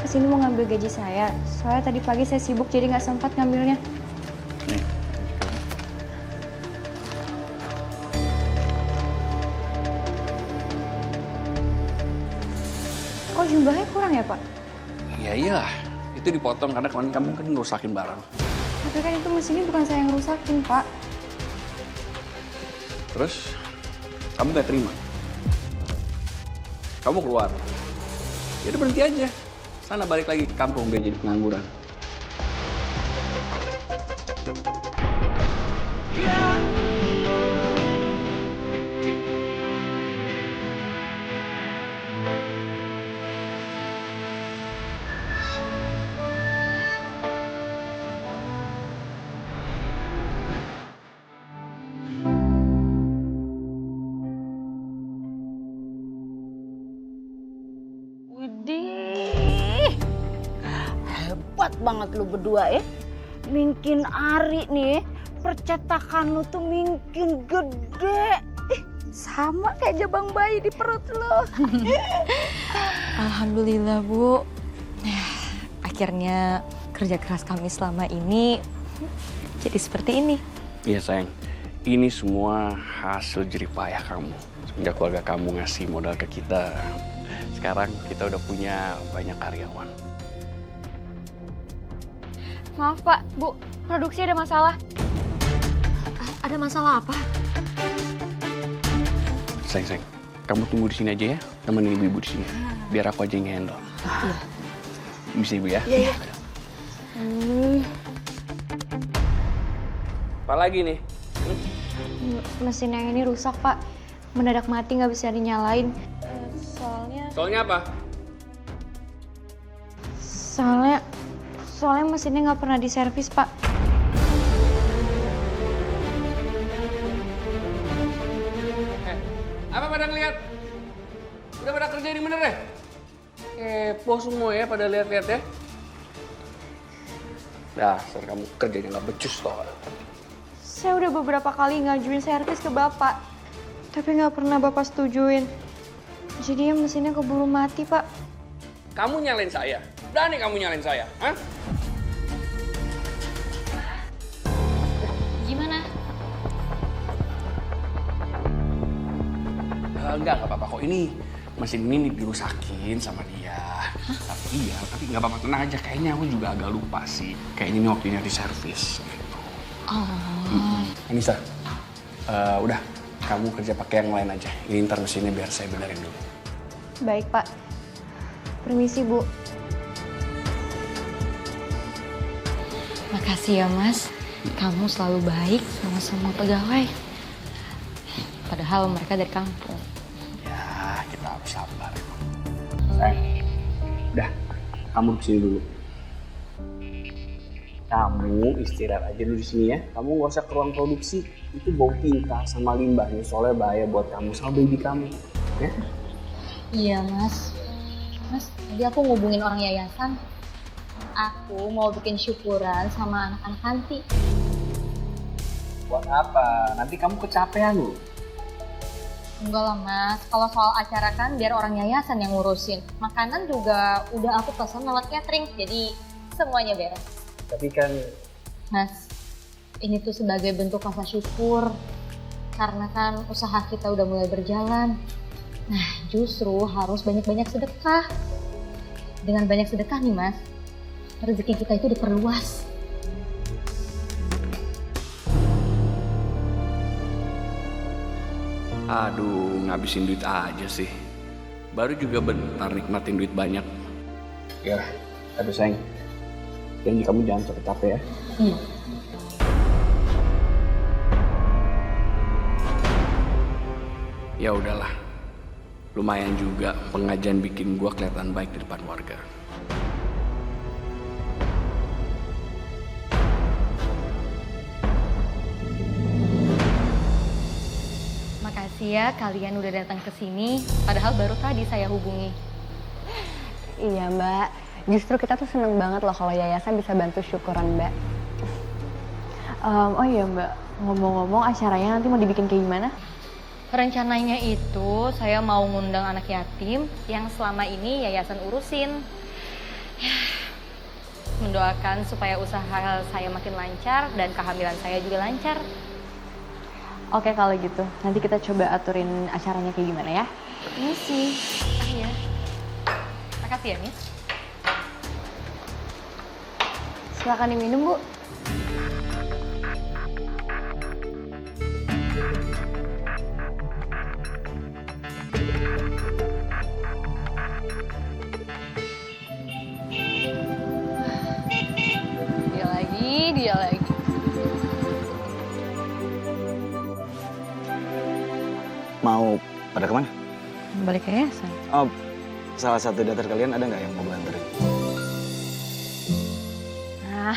kesini mau ngambil gaji saya. Soalnya tadi pagi saya sibuk jadi nggak sempat ngambilnya. Nih. Kok jumlahnya kurang ya, Pak? Iya iyalah, itu dipotong karena kemarin kamu kan ngerusakin barang. Tapi kan itu mesinnya bukan saya yang rusakin, Pak. Terus kamu gak terima. Kamu keluar. Ya udah berhenti aja. Sana balik lagi ke kampung biar jadi pengangguran. Widih, hebat banget lu berdua ya. Mungkin Ari nih, percetakan lu tuh mungkin gede. Sama kayak jabang bayi di perut lu. Alhamdulillah Bu, akhirnya kerja keras kami selama ini jadi seperti ini. Iya sayang, ini semua hasil jerih payah kamu. Semenjak keluarga kamu ngasih modal ke kita, sekarang kita udah punya banyak karyawan. Maaf, Pak. Bu, produksi ada masalah. Ada masalah apa? Sayang, kamu tunggu di sini aja ya, temenin ibu di sini. Biar aku aja yang handle. Bisa ibu ya? Iya. Apa lagi nih? Mesin yang ini rusak, Pak. Mendadak mati nggak bisa dinyalain. Soalnya apa? Soalnya mesinnya nggak pernah diservis, Pak. Apa pada ngeliat? Udah pada kerja ini bener ya? Kepo semua ya pada lihat-lihat ya. Dasar kamu kerjanya nggak becus toh. Saya udah beberapa kali ngajuin servis ke Bapak. Tapi nggak pernah Bapak setujuin. Jadi mesinnya keburu mati, Pak. Kamu nyalain saya? Berani kamu nyalain saya? Hah? Gimana? Enggak apa-apa kok. Ini mesin ini dirusakin sama dia. Tapi nggak apa-apa, tenang aja. Kayaknya aku juga agak lupa sih. Kayaknya ini waktunya diservis. Gitu. Anissa, udah. Kamu kerja pakai yang lain aja. Ini ntar mesinnya biar saya benerin dulu. Baik, Pak. Permisi, Bu. Makasih ya Mas, kamu selalu baik sama semua pegawai. Padahal mereka dari kampung. Ya, kita harus sabar emang. Sayang, udah. Kamu di sini dulu. Kamu istirahat aja dulu di sini ya. Kamu nggak usah ke ruang produksi. Itu bau tinta sama limbahnya. Soalnya bahaya buat kamu sama baby kamu. Ya? Iya Mas. Mas, tadi aku ngubungin orang yayasan. Aku mau bikin syukuran sama anak-anak Hanti. Buat apa? Nanti kamu kecapean loh. Enggak lah Mas, kalau soal acara kan biar orang yayasan yang ngurusin. Makanan juga udah aku pesan lewat catering, jadi semuanya beres. Tapi kan... Mas, ini tuh sebagai bentuk rasa syukur. Karena kan usaha kita udah mulai berjalan. Nah, justru harus banyak-banyak sedekah. Dengan banyak sedekah nih Mas, rezeki kita itu diperluas. Aduh, ngabisin duit aja sih. Baru juga bentar nikmatin duit banyak. Ya, aduh sayang. Janji kamu jangan capek-capek ya. Iya. Ya udahlah. Lumayan juga pengajian bikin gua kelihatan baik di depan warga. Makasih ya kalian udah datang ke sini, padahal baru tadi saya hubungi. Iya Mbak, justru kita tuh seneng banget loh kalau yayasan bisa bantu syukuran Mbak. Oh iya, Mbak. Ngomong-ngomong acaranya nanti mau dibikin kayak gimana? Rencananya itu saya mau ngundang anak yatim yang selama ini yayasan urusin. Mendoakan supaya usaha saya makin lancar dan kehamilan saya juga lancar. Oke kalau gitu, nanti kita coba aturin acaranya kayak gimana ya. Iya sih. Iya. Makasih ya, Miss. Silakan diminum, Bu. Dia lagi. Mau pada kemana? Balik ke yayasan. Oh, salah satu di antara kalian ada nggak yang mau gue anterin?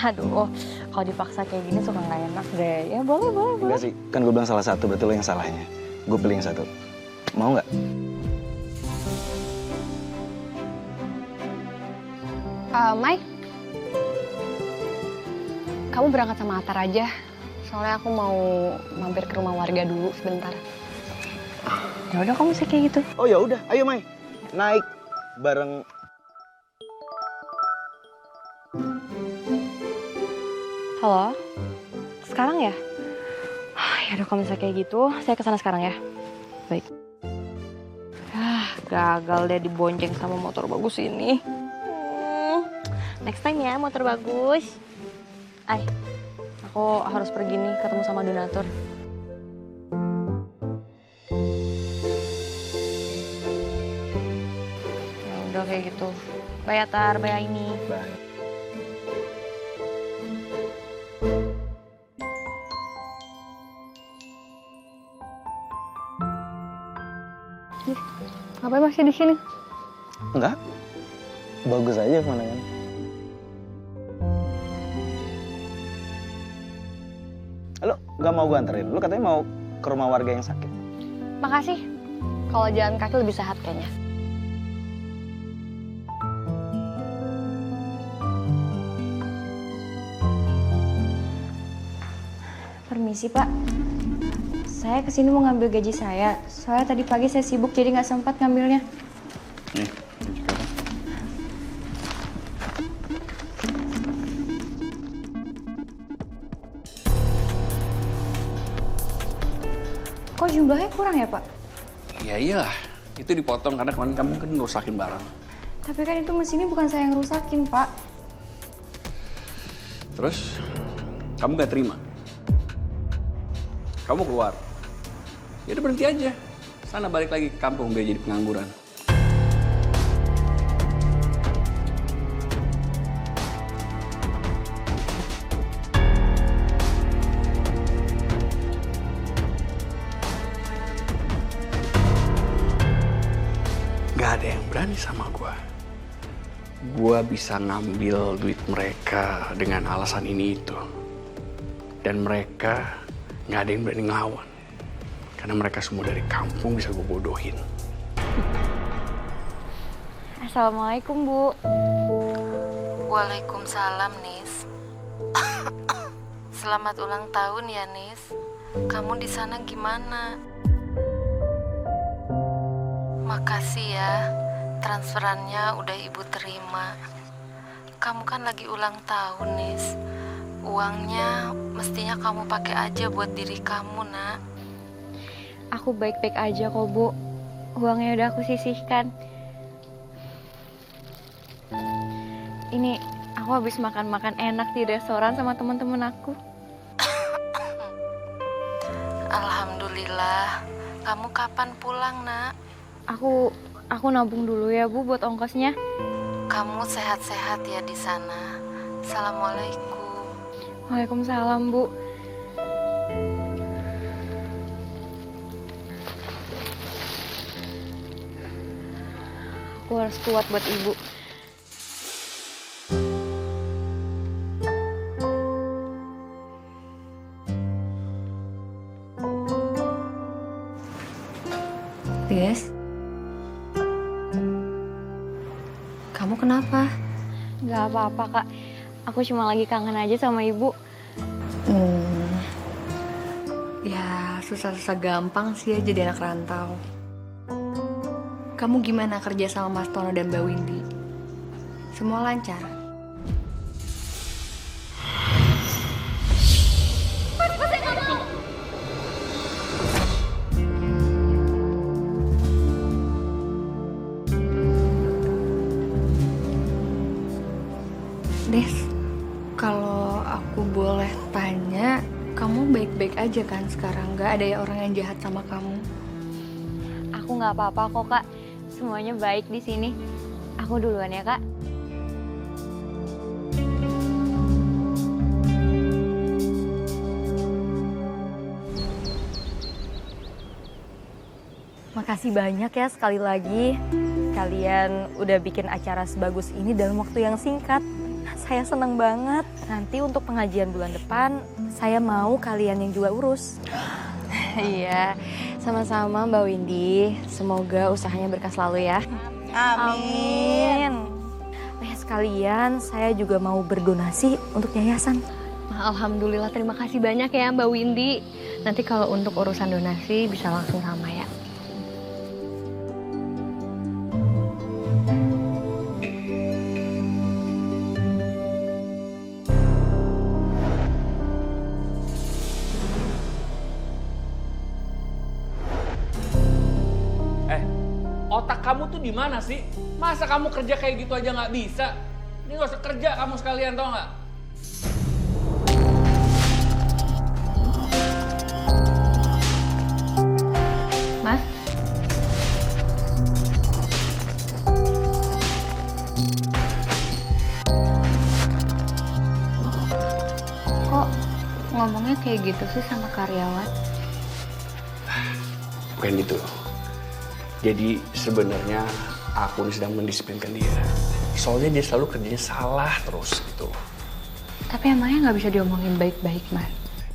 Aduh, kalau dipaksa kayak gini suka nggak enak deh. Ya boleh. Enggak sih, kan gue bilang salah satu, berarti lo yang salahnya. Gue pilih yang satu. Mau nggak? Mike, kamu berangkat sama Atar aja. Soalnya aku mau mampir ke rumah warga dulu sebentar. Ya udah kamu sih kayak gitu. Oh ya udah, ayo Mai. Naik bareng. Halo, sekarang ya? Ya udah kalau misalnya kayak gitu, saya kesana sekarang ya. Baik. Gagal deh dibonceng sama motor bagus ini. Next time ya motor bagus. Aku harus pergi nih ketemu sama donatur. Ya udah kayak gitu. Bye Atar, bye ini. Bye. Ngapain masih di sini? Enggak. Bagus aja pemandangan. Lo nggak mau gue anterin? Lo katanya mau ke rumah warga yang sakit. Makasih. Kalau jalan kaki lebih sehat kayaknya. Permisi, Pak. Saya kesini mau ngambil gaji saya. Soalnya tadi pagi saya sibuk jadi nggak sempat ngambilnya. Nih, juga. Kok jumlahnya kurang ya, Pak? Ya iyalah, itu dipotong karena kemarin kamu kan ngerusakin barang. Tapi kan itu mesinnya bukan saya yang rusakin, Pak. Terus, kamu gak terima? Kamu keluar. Ya udah berhenti aja. Sana balik lagi ke kampung biar jadi pengangguran. Gak ada yang berani sama gua. Gua bisa ngambil duit mereka dengan alasan ini itu. Dan mereka gak ada yang berani ngelawan. Karena mereka semua dari kampung bisa gue bodohin. Assalamualaikum, Bu. Waalaikumsalam, Nis. Selamat ulang tahun ya, Nis. Kamu di sana gimana? Makasih ya, transferannya udah Ibu terima. Kamu kan lagi ulang tahun, Nis. Uangnya mestinya kamu pakai aja buat diri kamu, Nak. Aku baik-baik aja kok, Bu. Uangnya udah aku sisihkan. Ini aku habis makan-makan enak di restoran sama teman-teman aku. Alhamdulillah. Kamu kapan pulang, Nak? Aku nabung dulu ya, Bu, buat ongkosnya. Kamu sehat-sehat ya di sana. Assalamualaikum. Waalaikumsalam, Bu. Aku harus kuat buat Ibu. Tis, kamu kenapa? Gak apa-apa, Kak. Aku cuma lagi kangen aja sama Ibu. Ya susah-susah gampang sih ya jadi anak rantau. Kamu gimana kerja sama Mas Tono dan Mbak Windy? Semua lancar. Des, kalau aku boleh tanya, kamu baik-baik aja kan sekarang? Gak ada ya orang yang jahat sama kamu? Aku nggak apa-apa kok kak, semuanya baik di sini. Aku duluan ya kak. Makasih banyak ya sekali lagi. Kalian udah bikin acara sebagus ini dalam waktu yang singkat. Saya seneng banget. Nanti untuk pengajian bulan depan, saya mau kalian yang juga urus. Iya, sama-sama Mbak Windy. Semoga usahanya berkah selalu ya. Amin. Sekalian saya juga mau berdonasi untuk yayasan. Alhamdulillah, terima kasih banyak ya Mbak Windy. Nanti kalau untuk urusan donasi bisa langsung sama ya. Otak kamu tuh di mana sih? Masa kamu kerja kayak gitu aja nggak bisa? Ini nggak usah kerja kamu sekalian, tau nggak? Mas? Kok ngomongnya kayak gitu sih sama karyawan? Bukan gitu. Jadi sebenarnya aku ini sedang mendisiplinkan dia. Soalnya dia selalu kerjanya salah terus gitu. Tapi emangnya nggak bisa diomongin baik-baik, Mas?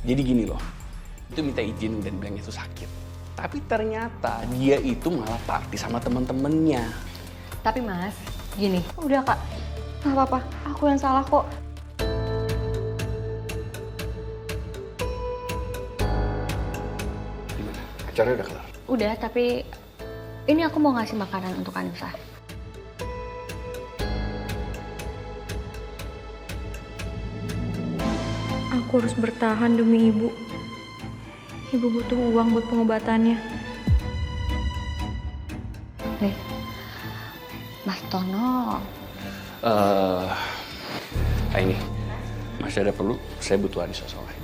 Jadi gini loh, itu minta izin dan bilang itu sakit. Tapi ternyata dia itu malah party sama temen-temennya. Tapi Mas, gini. Udah kak, gak apa-apa. Aku yang salah kok. Gimana? Acaranya udah kelar? Udah, tapi ini aku mau ngasih makanan untuk Anissa. Aku harus bertahan demi ibu. Ibu butuh uang buat pengobatannya. Nih, Mas Tono. Ini masih ada perlu? Saya butuh Anissa soalnya.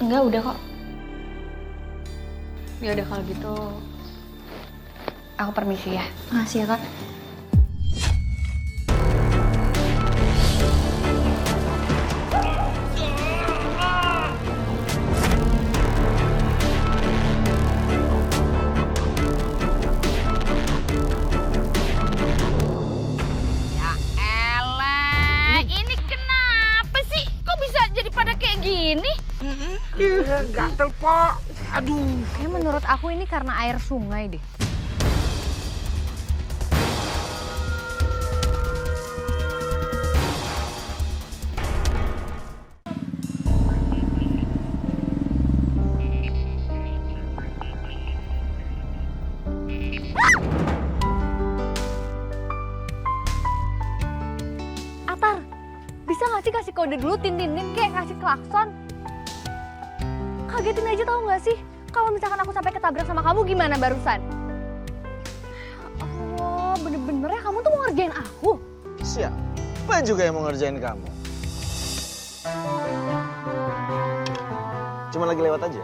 Enggak, udah kok. Ya udah kalau gitu, aku permisi ya. Makasih ya kak. Ini kenapa sih? Kok bisa jadi pada kayak gini? Gatel, Pok. Aduh. Kayak menurut aku ini karena air sungai deh. Atar, bisa nggak sih kasih kode dulu, tin-tin-tin kayak kasih klakson? Kagetin aja tau nggak sih? Kalau misalkan aku sampai ketabrak sama kamu gimana barusan? Oh, bener-bener ya kamu tuh mau ngerjain aku? Siapa juga yang mau ngerjain kamu? Cuma lagi lewat aja.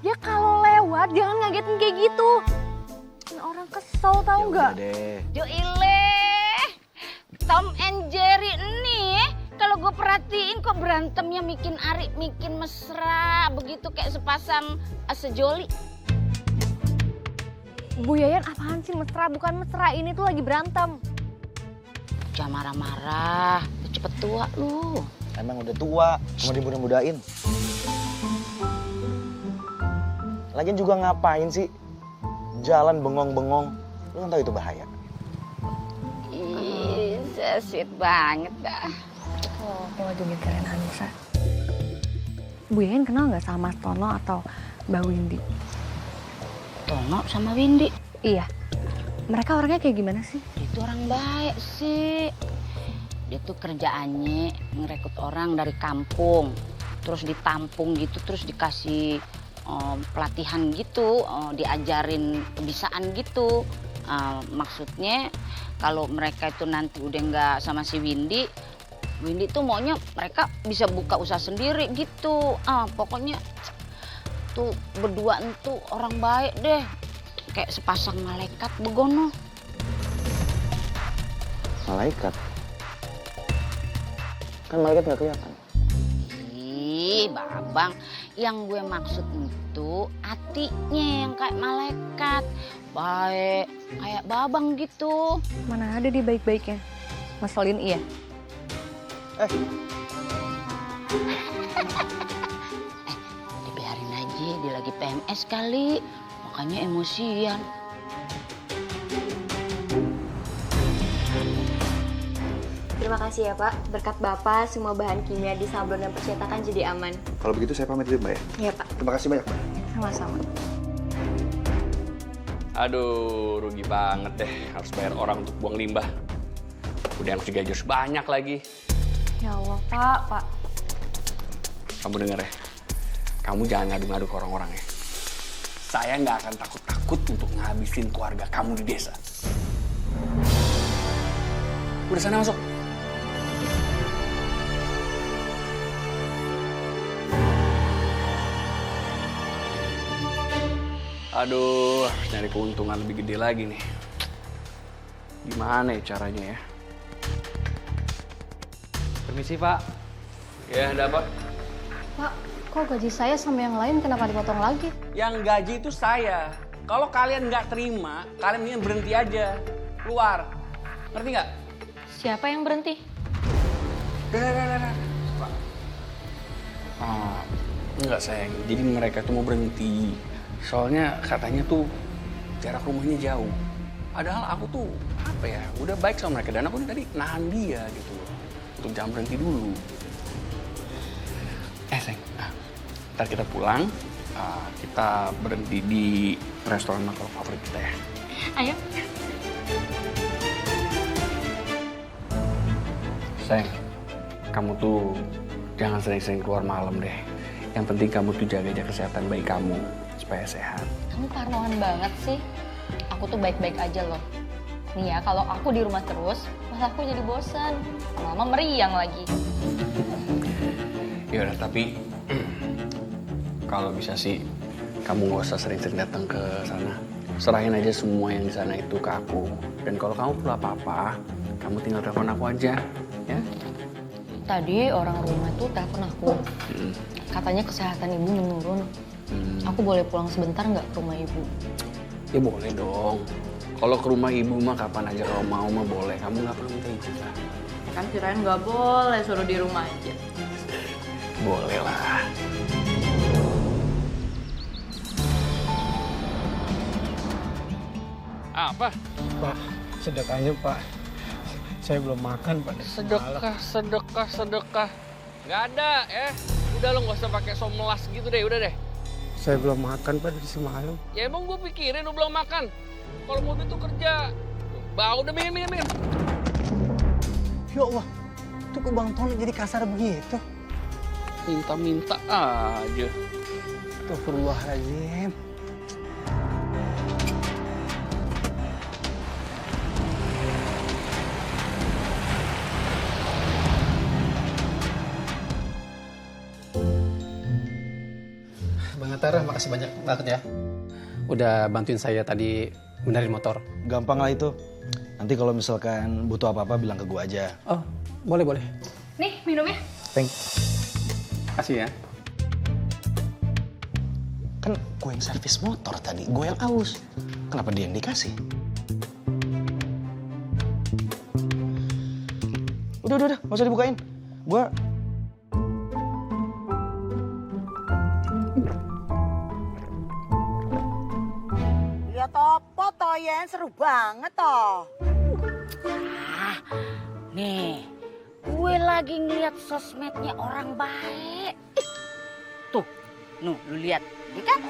Ya kalau lewat jangan ngagetin kayak gitu. Ini orang kesel tau nggak? Udah deh. Joile, Tom and Jerry nih, kalau gue perhatiin kok berantemnya bikin Ari bikin mesra begitu kayak sepasang sejoli. Bu Yayan apaan sih mesra? Bukan mesra, ini tuh lagi berantem. Jangan marah-marah, cepet tua lu. Emang udah tua, cuma dimudah-mudahin. Lagian juga ngapain sih? Jalan bengong-bengong. Lu kan tahu itu bahaya. Ih, sweet banget dah. Oh, aku lagi mikirin Anissa. Bu Yayan kenal nggak sama Mas Tono atau Mbak Windy? Tono sama Windy, Iya. Mereka orangnya kayak gimana sih? itu orang baik sih. Dia tuh kerjaannya ngerekrut orang dari kampung, terus ditampung gitu, terus dikasih pelatihan gitu, diajarin kebisaan gitu. Maksudnya kalau mereka itu nanti udah nggak sama si Windy tuh maunya mereka bisa buka usaha sendiri gitu. Pokoknya tuh berdua tuh orang baik deh, kayak sepasang malaikat begono. Malaikat? Kan malaikat nggak kelihatan. Ih, Babang, yang gue maksud itu hatinya yang kayak malaikat. Baik, kayak Babang gitu. Mana ada dia baik-baiknya. Ngeselin iya. Dibiarin aja, dia lagi PMS kali. Makanya emosian. Terima kasih ya Pak. Berkat Bapak, semua bahan kimia di sablon dan percetakan jadi aman. Kalau begitu saya pamit dulu Mbak ya. Iya Pak. Terima kasih banyak Mbak. Sama-sama. Aduh, rugi banget deh harus bayar orang untuk buang limbah. Udah harus digaji banyak lagi. Ya Allah Pak. Kamu denger ya, kamu jangan ngadu-ngadu ke orang-orang ya. Saya nggak akan takut-takut untuk ngabisin keluarga kamu di desa. Udah sana masuk. Aduh, harus nyari keuntungan lebih gede lagi nih. Gimana ya caranya ya? Permisi, Pak. Ya, ada apa? Pak, kok gaji saya sama yang lain kenapa dipotong lagi? Yang gaji itu saya. Kalau kalian nggak terima, kalian mendingan berhenti aja. Keluar. Ngerti nggak? Siapa yang berhenti? Udah. Enggak sayang. Jadi mereka tuh mau berhenti. Soalnya katanya tuh jarak rumahnya jauh. Padahal aku tuh apa ya, udah baik sama mereka dan aku tadi nahan dia gitu loh. Untuk jangan berhenti dulu. Sayang, ntar kita pulang, kita berhenti di restoran makan favorit kita ya. Ayo. Sayang, kamu tuh jangan sering-sering keluar malam deh. Yang penting kamu tuh jaga kesehatan bayi kamu supaya sehat. Kamu parnoan banget sih. Aku tuh baik-baik aja loh. Nih ya, kalau aku di rumah terus, malah aku jadi bosan. Lama-lama meriang lagi. Yaudah, tapi kalau bisa sih kamu nggak usah sering-sering datang ke sana. Serahin aja semua yang di sana itu ke aku. Dan kalau kamu perlu apa-apa, kamu tinggal telepon aku aja, ya. Tadi orang rumah tuh telepon aku. Katanya kesehatan ibu menurun. Aku boleh pulang sebentar nggak ke rumah ibu? Ya boleh dong. Kalau ke rumah ibu mah kapan aja kalau mau mah boleh. Kamu nggak perlu minta izin lah. Kan kirain nggak boleh, suruh di rumah aja. Boleh lah. Apa? Pak, sedekahnya Pak. Saya belum makan Pak. Sedekah. Nggak ada ya. Udah lo nggak usah pakai somelas gitu deh, udah deh. Saya belum makan Pak dari semalam. Ya emang gue pikirin lo belum makan. Kalau mobil tuh kerja. Bau udah minum. Ya Allah, tuh kok Bang Tony jadi kasar begitu? Minta aja. Astagfirullahaladzim. Bang Atara, makasih banyak banget ya. Udah bantuin saya tadi benerin motor. Gampang lah itu. Nanti kalau misalkan butuh apa-apa bilang ke gua aja. Oh, boleh. Nih, minumnya. Kasih ya. Kan gue yang servis motor tadi, gue yang aus. Kenapa dia yang dikasih? Udah, gak usah dibukain. Gue... Lihat apa toh ya, seru banget toh. Nih, gue lagi ngeliat sosmednya orang baik. Tuh, lu lihat, ya kan?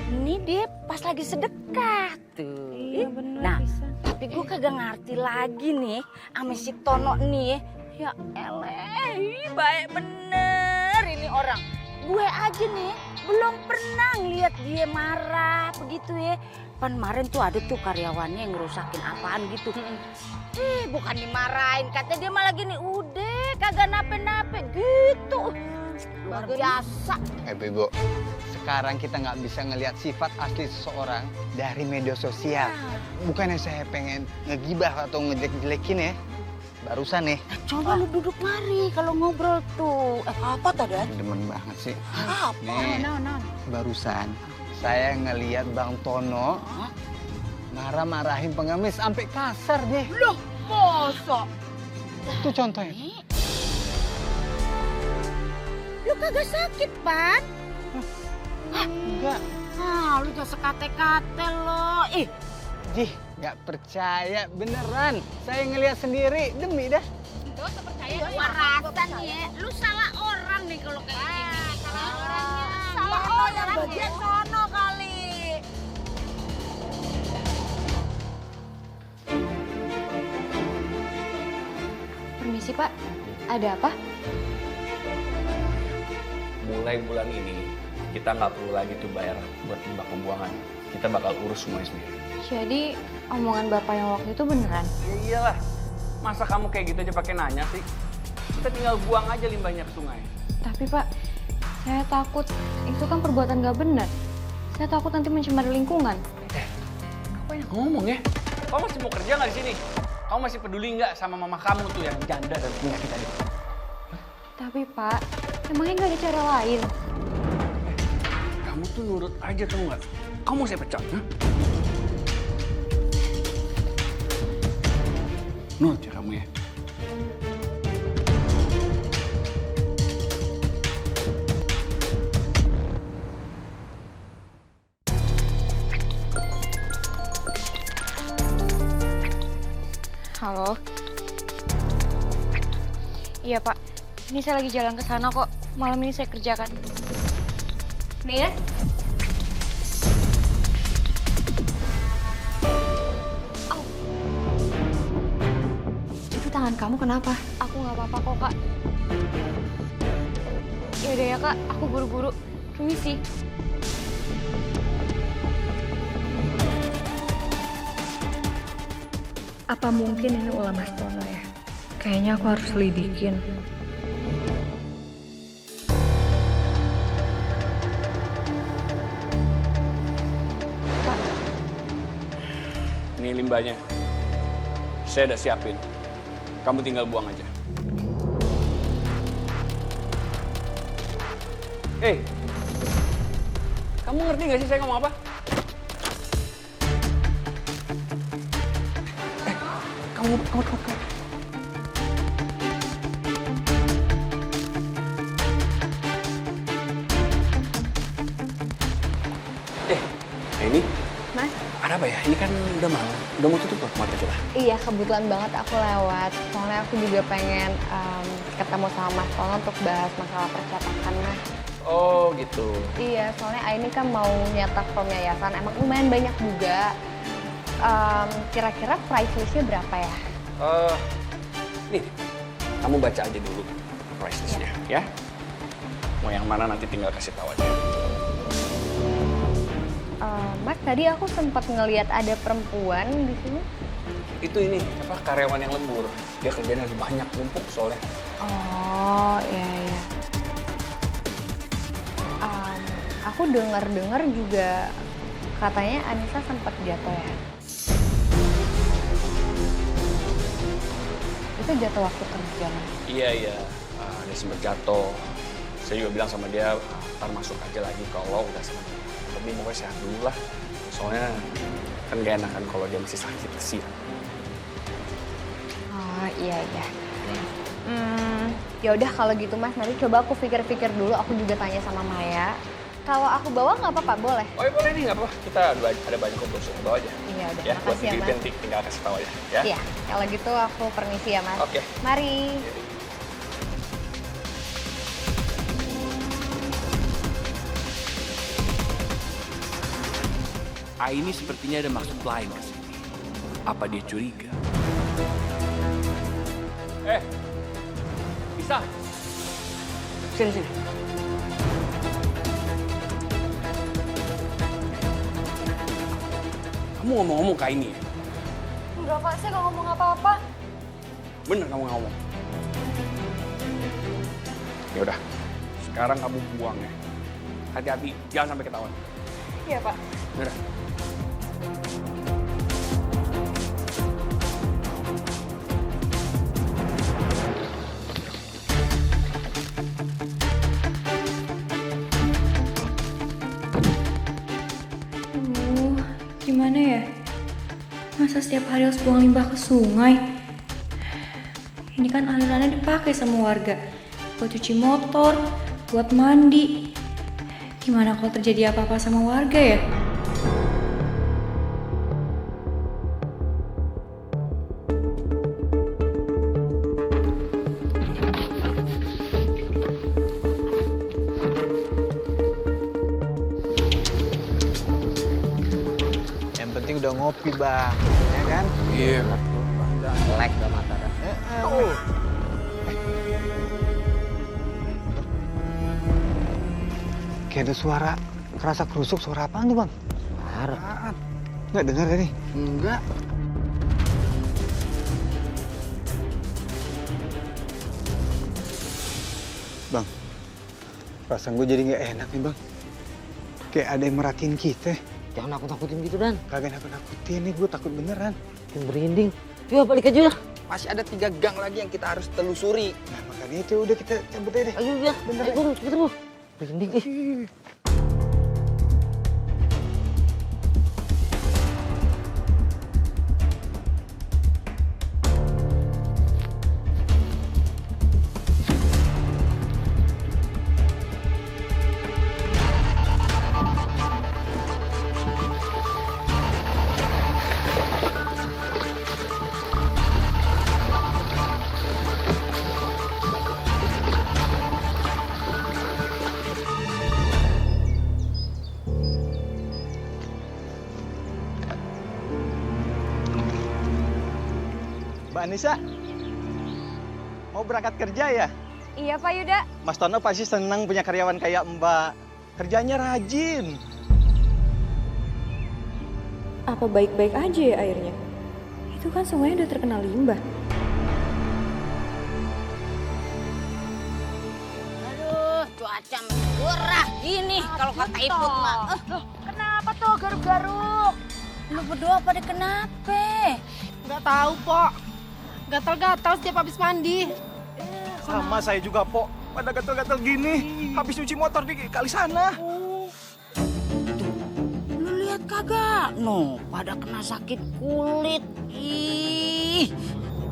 Ini dia pas lagi sedekah tuh. Iya bener, Nah, bisa. tapi gue kagak ngerti lagi nih sama si Tono nih. Ya eleh, baik bener ini orang. Gue aja nih belum pernah ngeliat dia marah begitu ya. Pan kemarin tuh ada tuh karyawannya yang ngerusakin apaan gitu. Bukan dimarahin, katanya dia malah gini, udah kagak nape-nape gitu. Luar biasa. Bego, sekarang kita nggak bisa ngelihat sifat asli seseorang dari media sosial. Bukannya saya pengen ngegibah atau ngejelek-jelekin ya. Barusan nih. Coba lu duduk mari kalau ngobrol tuh. Apa tadi? Demen banget sih. Apa? Nih, barusan saya ngelihat Bang Tono marah-marahin pengemis sampai kasar deh. Loh, masa? Itu contohnya. Lu kagak sakit, Pan? Enggak. Lu jangan sekate-kate lo. Jih, nggak percaya beneran. Saya ngelihat sendiri, demi dah. Gak usah percaya. Gua rasa nih ya, lu salah orang nih kalau kayak gini. Salah orangnya. Salah orang bagian sono kali. Permisi Pak, ada apa? Mulai bulan ini kita nggak perlu lagi tuh bayar buat limbah pembuangan. Kita bakal urus semuanya sendiri. Jadi omongan Bapak yang waktu itu beneran? Ya iyalah, masa kamu kayak gitu aja pakai nanya sih? Kita tinggal buang aja limbahnya ke sungai. Tapi Pak, saya takut itu kan perbuatan gak benar. Saya takut nanti mencemari lingkungan. Apa yang ngomong ya? Kamu masih mau kerja nggak di sini? Kamu masih peduli nggak sama mama kamu tuh yang janda dan punya kita itu? Tapi Pak, emangnya nggak ada cara lain? Kamu tuh nurut aja tau nggak? Kamu mau saya pecat? Nurut ya kamu ya? Halo. Iya Pak, ini saya lagi jalan ke sana kok. Malam ini saya kerjakan. Nih ya. Oh. Itu tangan kamu kenapa? Aku nggak apa-apa kok Kak. Yaudah ya Kak, aku buru-buru. Permisi. Apa mungkin ini ulah Mas Tono ya? Kayaknya aku harus lidikin. Pak. Ini limbahnya. Saya udah siapin. Kamu tinggal buang aja. Kamu ngerti gak sih saya ngomong apa? Kamu. Ini? Mas? Ada apa ya? Ini kan udah malam. Udah mau tutup loh mata kita. Iya, kebetulan banget aku lewat. Soalnya aku juga pengen ketemu sama Mas Tono untuk bahas masalah percetakan, Mas. Oh gitu. Iya, soalnya Aini kan mau nyetak form yayasan. Emang lumayan banyak juga. Kira-kira price listnya berapa ya? Nih, kamu baca aja dulu price listnya ya. Mau yang mana nanti tinggal kasih tahu aja. Mas, tadi aku sempat ngelihat ada perempuan di sini. Itu ini, apa karyawan yang lembur. Dia kerjanya lebih banyak, numpuk soalnya. Oh, iya. Aku dengar juga katanya Anissa sempat jatuh ya. Itu jatuh waktu kerja. Iya. Dia sempat jatuh. Saya juga bilang sama dia, ntar masuk aja lagi kalau udah sembuh. Tapi pokoknya sehat dulu lah. Soalnya kan gak enakan kalau dia masih sakit kesian. Oh, iya. Ya udah kalau gitu Mas, nanti coba aku pikir-pikir dulu. Aku juga tanya sama Maya. Kalau aku bawa nggak apa-apa, boleh? Oh iya boleh nih, nggak apa-apa. Kita ada banyak komposisi, bawa aja. Iya, udah. Ya, buat Makasih ya, Mas. nanti tinggal kasih tahu aja, ya. Iya, kalau gitu aku permisi ya, Mas. Oke. Mari. Aini sepertinya ada maksud lain ke sini. Apa dia curiga? Anissa. Sini, sini. Kamu ngomong-ngomong kayak ini ya? Enggak Pak, saya nggak ngomong apa-apa. Bener kamu ngomong. Ya udah, sekarang kamu buang ya. Hati-hati, jangan sampai ketahuan. Iya Pak. Udah. Gimana ya? Masa setiap hari harus buang limbah ke sungai? Ini kan alirannya dipakai sama warga. Buat cuci motor, buat mandi. Gimana kalau terjadi apa-apa sama warga ya? Yang penting udah ngopi, Bang. Ya kan? Iya. Melek dah mata dah. Kayak ada suara kerasa kerusuk, suara apaan tuh, Bang? Suara. Nggak dengar tadi? Enggak. Bang, perasaan gue jadi nggak enak nih, Bang. Kayak ada yang merhatiin kita. Jangan nakut-nakutin gitu, Dan. Kagak nakut-nakutin nih, gue takut beneran. Yang berinding. Yuk, balik aja. Masih ada 3 gang lagi yang kita harus telusuri. Nah, makanya itu udah kita cabut aja deh. Ayo, ya. Bener. Ayo, cepet lu. Berinding, Mbak Anissa, mau berangkat kerja ya? Iya Pak Yuda. Mas Tono pasti senang punya karyawan kayak Mbak. Kerjanya rajin. Apa baik-baik aja ya airnya? Itu kan sungainya udah terkena limbah. Aduh, cuaca gerah gini kalau kata Iput mah. Kenapa tuh garuk-garuk? Lu berdua pada kenapa? Nggak tahu, Pok. Gatal-gatal setiap habis mandi. Sama saya juga, Pok. Pada gatel-gatel gini. Habis cuci motor di kali sana. Lu lihat kagak? No, pada kena sakit kulit. Ih.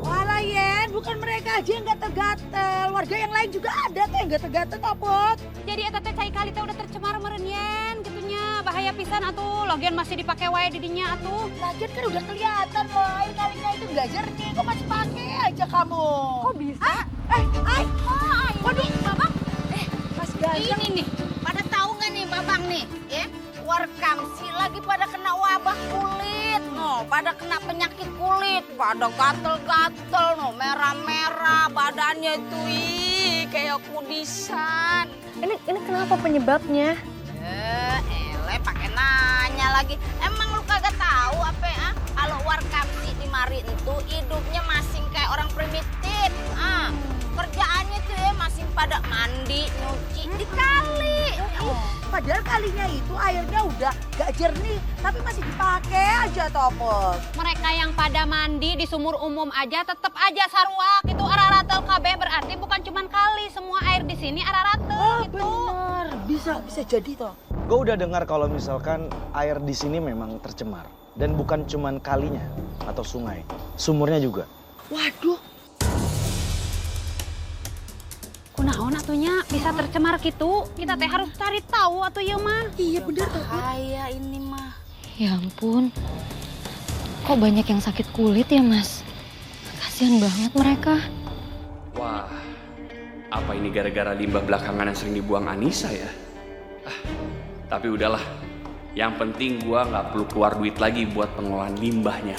Walah, Yen. Bukan mereka aja yang gatal-gatal. Warga yang lain juga ada tuh yang gatal-gatal, Pok. Jadi eta teh cai kali teh udah tercemar meureun Yen gitunya. Bahaya pisan atuh. Lagian masih dipakai wae di dinya atuh. Lagian kan udah kelihatan loh air kalinya itu nggak jernih. Kok masih pakai aja kamu? Kok bisa? Waduh, Babang. Mas Gajah. Ini nih, pada tahu nggak nih Babang nih, ya? Warkamsi lagi pada kena wabah kulit, no, pada kena penyakit kulit, pada gatel-gatel, no, merah-merah badannya itu, kayak kudisan. Ini kenapa penyebabnya? Pakai nanya lagi. Emang lu kagak tahu apa ya? Kalau Warkamsi di mari itu hidupnya masing kayak orang primitif. Kerjaannya tuh ya masing pada mandi, nyuci di kali. Padahal kalinya itu airnya udah gak jernih, tapi masih dipakai aja Topos. Mereka yang pada mandi di sumur umum aja tetep aja saruak itu araratel kabeh berarti bukan cuman kali, semua air di sini araratel gitu. Bener, bisa jadi toh. Gue udah dengar kalau misalkan air di sini memang tercemar. Dan bukan cuman kalinya atau sungai, sumurnya juga. Waduh. Kunaon atunya bisa tercemar gitu? Kita teh harus cari tahu atuh ya mah. Iya bener tuh. Bahaya ini mah. Ya ampun, kok banyak yang sakit kulit ya Mas? Kasihan banget mereka. Wah, apa ini gara-gara limbah belakangan yang sering dibuang Anissa ya? Tapi udahlah, yang penting gua nggak perlu keluar duit lagi buat pengelolaan limbahnya.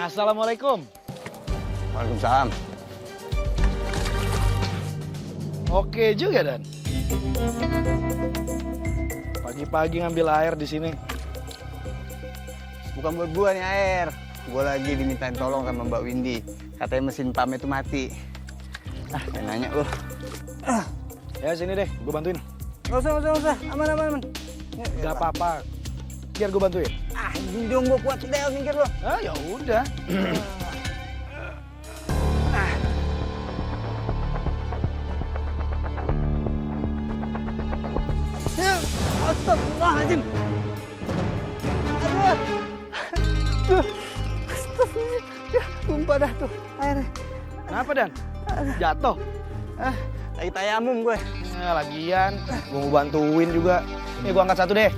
Assalamualaikum. Waalaikumsalam. Oke juga, Dan. Pagi-pagi ngambil air di sini. Bukan buat gua nih air. Gua lagi dimintain tolong sama Mbak Windy. Katanya mesin pam itu mati. Kayak nanya lu. Ya sini deh, gue bantuin. Nggak usah. Aman. Gak apa-apa. Biar gue bantuin. Dong gua kuat deh, minggir lu. Ya udah. Astagfirullahaladzim. Tumpah dah tuh airnya. Kenapa, Dan? Jatuh? Lagi tayamum gue. Lagian, gue mau bantuin juga. Nih, gue angkat satu deh.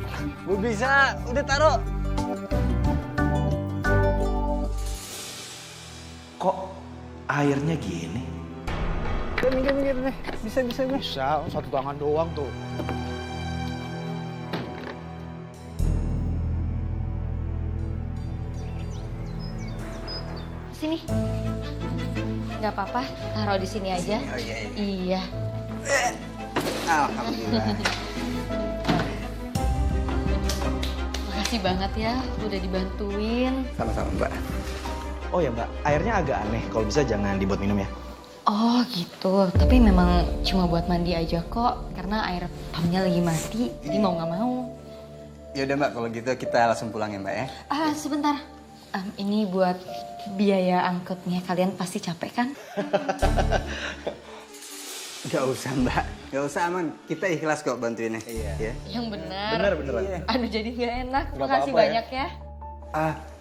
Gue bisa, udah taruh. Kok airnya gini? Minggir deh. Bisa. Bisa, satu tangan doang tuh. Sini. Nggak apa-apa, taruh di sini aja. Oh, iya. Iya. Alhamdulillah. Makasih banget ya, udah dibantuin. Sama-sama, Mbak. Oh ya, Mbak, airnya agak aneh. Kalau bisa jangan dibuat minum ya. Oh gitu, tapi memang cuma buat mandi aja kok. Karena air pumpnya lagi mati, jadi mau nggak mau. Ya udah Mbak, kalau gitu kita langsung pulang ya Mbak ya. Sebentar. Ini buat biaya angkutnya. Kalian pasti capek kan? Gak usah Mbak, gak usah aman. Kita ikhlas kok bantuinnya. Iya. Yang benar. Beneran. Iya. Aduh jadi nggak enak. Nggak Makasih apa-apa banyak ya.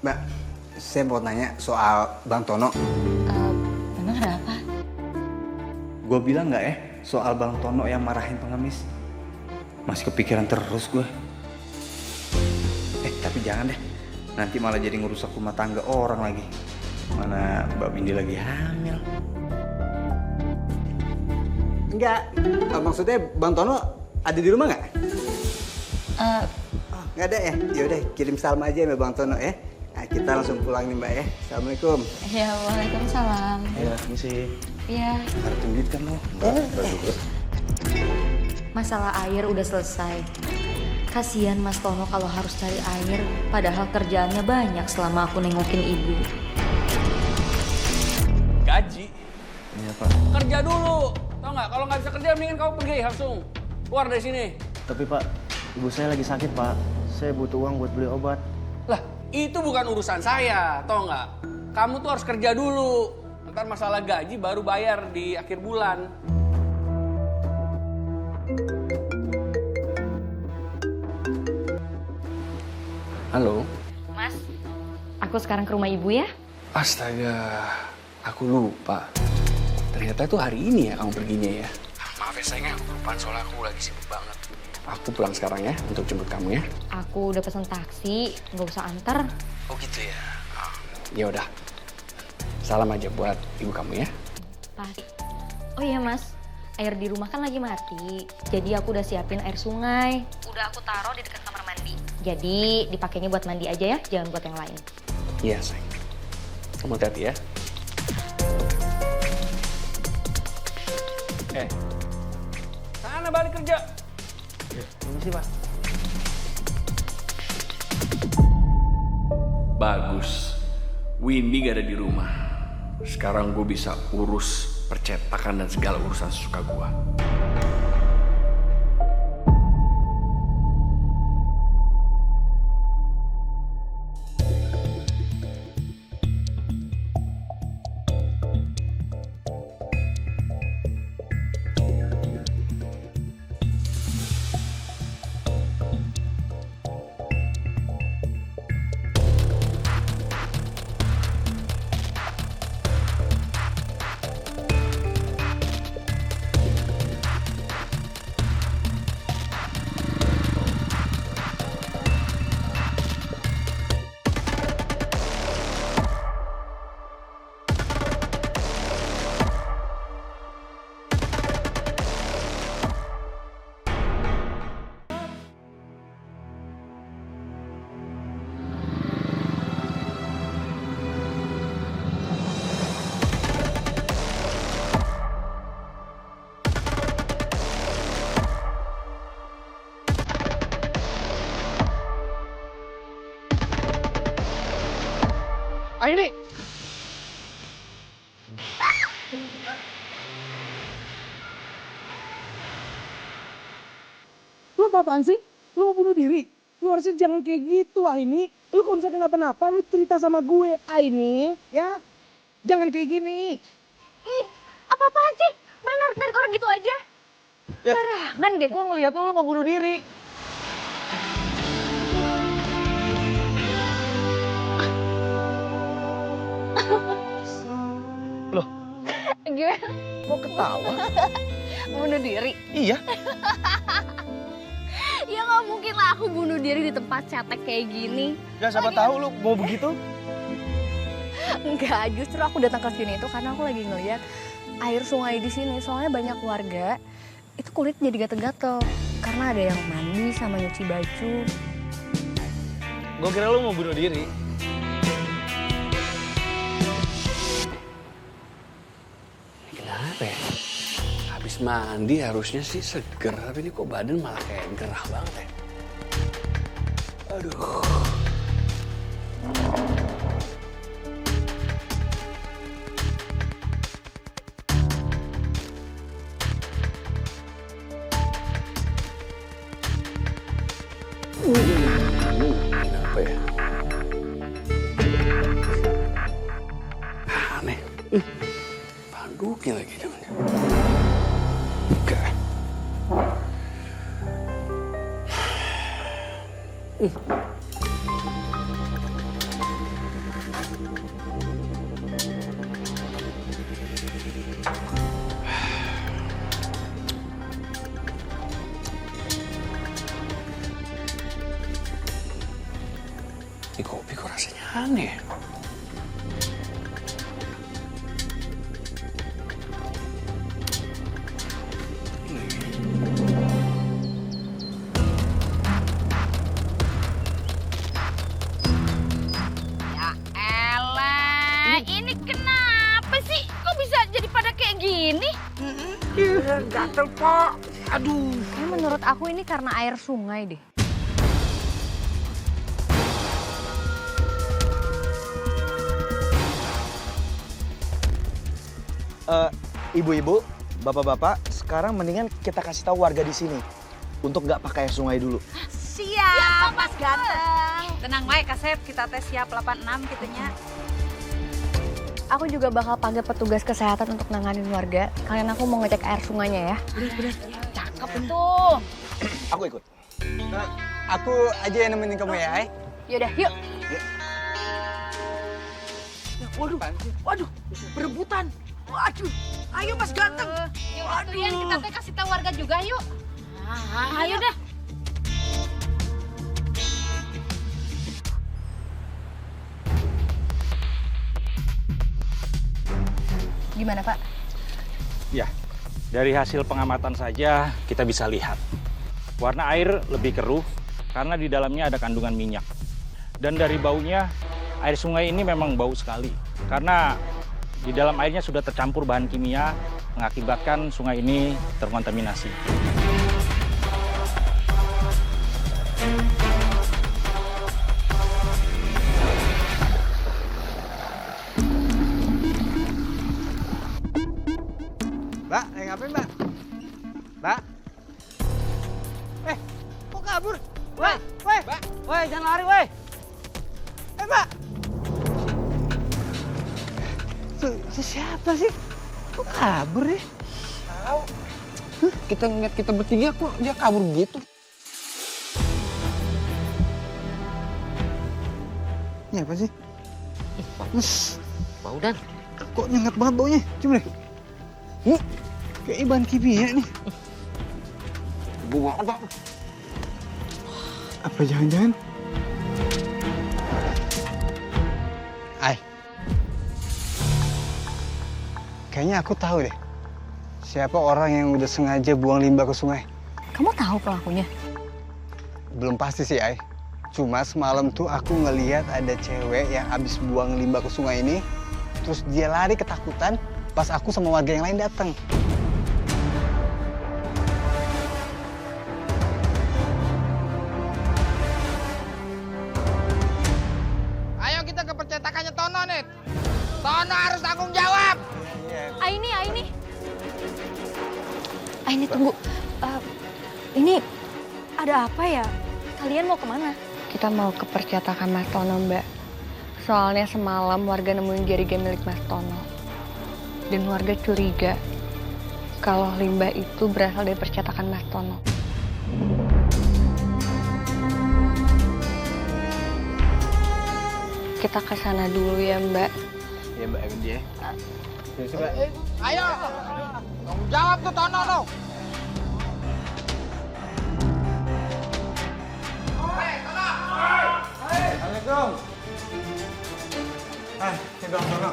Mbak, saya mau tanya soal Bang Tono. Memang ada apa? Gue bilang nggak ya soal Bang Tono yang marahin pengemis? Masih kepikiran terus gue. Tapi jangan deh. Nanti malah jadi ngerusak rumah tangga orang lagi. Mana Mbak Windy lagi hamil. Enggak. Maksudnya Bang Tono ada di rumah nggak? Nggak ada ya? Yaudah kirim salam aja ya Bang Tono ya. Nah, kita langsung pulang nih Mbak ya. Assalamualaikum. Ya, waalaikumsalam. Ya, ini sih. Iya. Harus duit kan lo. Masalah air udah selesai. Kasian Mas Tono kalau harus cari air, padahal kerjaannya banyak selama aku nengokin ibu. Gaji? Iya, Pak. Kerja dulu. Tau nggak? Kalau nggak bisa kerja, mendingan kamu pergi langsung. Keluar dari sini. Tapi Pak, ibu saya lagi sakit Pak. Saya butuh uang buat beli obat. Lah, itu bukan urusan saya, tau nggak? Kamu tuh harus kerja dulu. Ntar masalah gaji baru bayar di akhir bulan. Halo? Mas, aku sekarang ke rumah ibu ya. Astaga, aku lupa. Ternyata itu hari ini ya kamu perginya ya. Maaf ya sayangnya, aku kelupaan soalnya aku lagi sibuk banget. Aku pulang sekarang ya untuk jemput kamu ya. Aku udah pesen taksi, nggak usah anter. Oh gitu ya. Ya udah. Salam aja buat ibu kamu ya. Pas. Oh iya Mas, air di rumah kan lagi mati. Jadi aku udah siapin air sungai. Udah aku taruh di dekat kamar mandi. Jadi dipakainya buat mandi aja ya, jangan buat yang lain. Iya sayang. Kamu hati-hati ya. Sana balik kerja. Ini sih Pak. Bagus. Windy gak ada di rumah. Sekarang gue bisa urus percetakan dan segala urusan sesuka gue. Aini! Lu apaan sih? Lu mau bunuh diri? Lu harusnya jangan kayak gitu, Aini. Lu kalau misalnya kenapa-napa, lu cerita sama gue, Aini. Ya? Jangan kayak gini. Ih, apa-apaan sih? Main narik orang gitu aja. Barangan deh. Gue ngeliat lu mau bunuh diri. Loh, Gimana? kok ketawa? Bunuh diri? Iya. Ya nggak mungkin lah aku bunuh diri di tempat cetek kayak gini. Ya siapa tahu lu mau begitu. Enggak, justru aku datang ke sini itu karena aku lagi ngeliat air sungai di sini. Soalnya banyak warga itu kulit jadi gatel-gatel karena ada yang mandi sama nyuci baju. Gue kira lu mau bunuh diri. Kenapa ya? Habis mandi harusnya sih seger, tapi ini kok badan malah kayak gerah banget ya. Aduh. Kenapa ya? Aneh. Panduknya lagi namanya. Enggak. Ini kopi kok rasanya aneh. Ya elah, ini kenapa sih? Kok bisa jadi pada kayak gini? Gatel, Pak. Aduh. Kayak menurut aku ini karena air sungai deh. Ibu-ibu, bapak-bapak, sekarang mendingan kita kasih tahu warga di sini untuk nggak pakai sungai dulu. Siap, Mas Ganteng. Tenang wae, Kasep, kita tes siap 86 gitunya. Aku juga bakal panggil petugas kesehatan untuk nanganin warga. Kalian aku mau ngecek air sungainya ya. Bener. Cakep tuh. Aku ikut. Aku aja yang nemenin kamu ya, Ai. Yaudah, yuk. Waduh, berebutan. Waduh, ayo Mas Ganteng. Yuk, sekalian kita teh kasih tahu warga juga yuk. Ayo deh. Gimana, Pak? Ya, dari hasil pengamatan saja kita bisa lihat. Warna air lebih keruh karena di dalamnya ada kandungan minyak. Dan dari baunya, air sungai ini memang bau sekali. Karena di dalam airnya sudah tercampur bahan kimia, mengakibatkan sungai ini terkontaminasi. Mbak, ngapain Mbak? Mbak? Kok kabur? Woi, Mbak. Woi, jangan lari, woi. Mbak. Itu siapa sih? Kok kabur ya? Tahu. Kita ngeliat kita bertiga kok dia kabur gitu. Ini apa sih? Bau Dan. Kok nyengat banget baunya? Coba deh. Kayak bahan kimia nih. Buang apa? Apa jangan-jangan? Ai. Kayaknya aku tahu deh. Siapa orang yang udah sengaja buang limbah ke sungai. Kamu tahu pelakunya? Belum pasti sih, Ai. Cuma semalam tuh aku ngeliat ada cewek yang habis buang limbah ke sungai ini. Terus dia lari ketakutan pas aku sama warga yang lain datang. Ayo kita ke percetakannya Tono nih. Ini tunggu. Ini ada apa ya? Kalian mau kemana? Kita mau ke percetakan Mas Tono, Mbak. Soalnya semalam warga nemuin jerigen milik Mas Tono. Dan warga curiga kalau limbah itu berasal dari percetakan Mas Tono. Kita ke sana dulu ya, Mbak. Iya, Mbak Endi ya. Ayo, tanggung jawab tuh Tono lo. Assalamualaikum. Ini dong, Tono.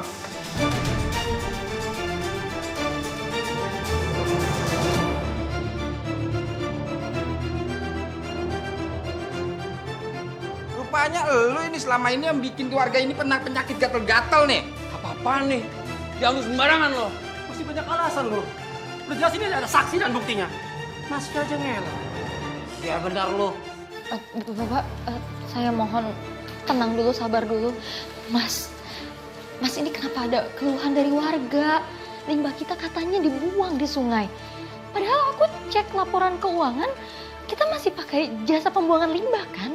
Rupanya elu ini selama ini yang bikin keluarga ini penyakit gatel-gatel nih. Apa-apaan nih? Jangan sembarangan lo. Masih banyak alasan lo. Udah jelas ini ada saksi dan buktinya. Masih aja ngelak. Ya benar lo. Bapak, saya mohon tenang dulu, sabar dulu. Mas ini kenapa ada keluhan dari warga? Limbah kita katanya dibuang di sungai. Padahal aku cek laporan keuangan, kita masih pakai jasa pembuangan limbah kan?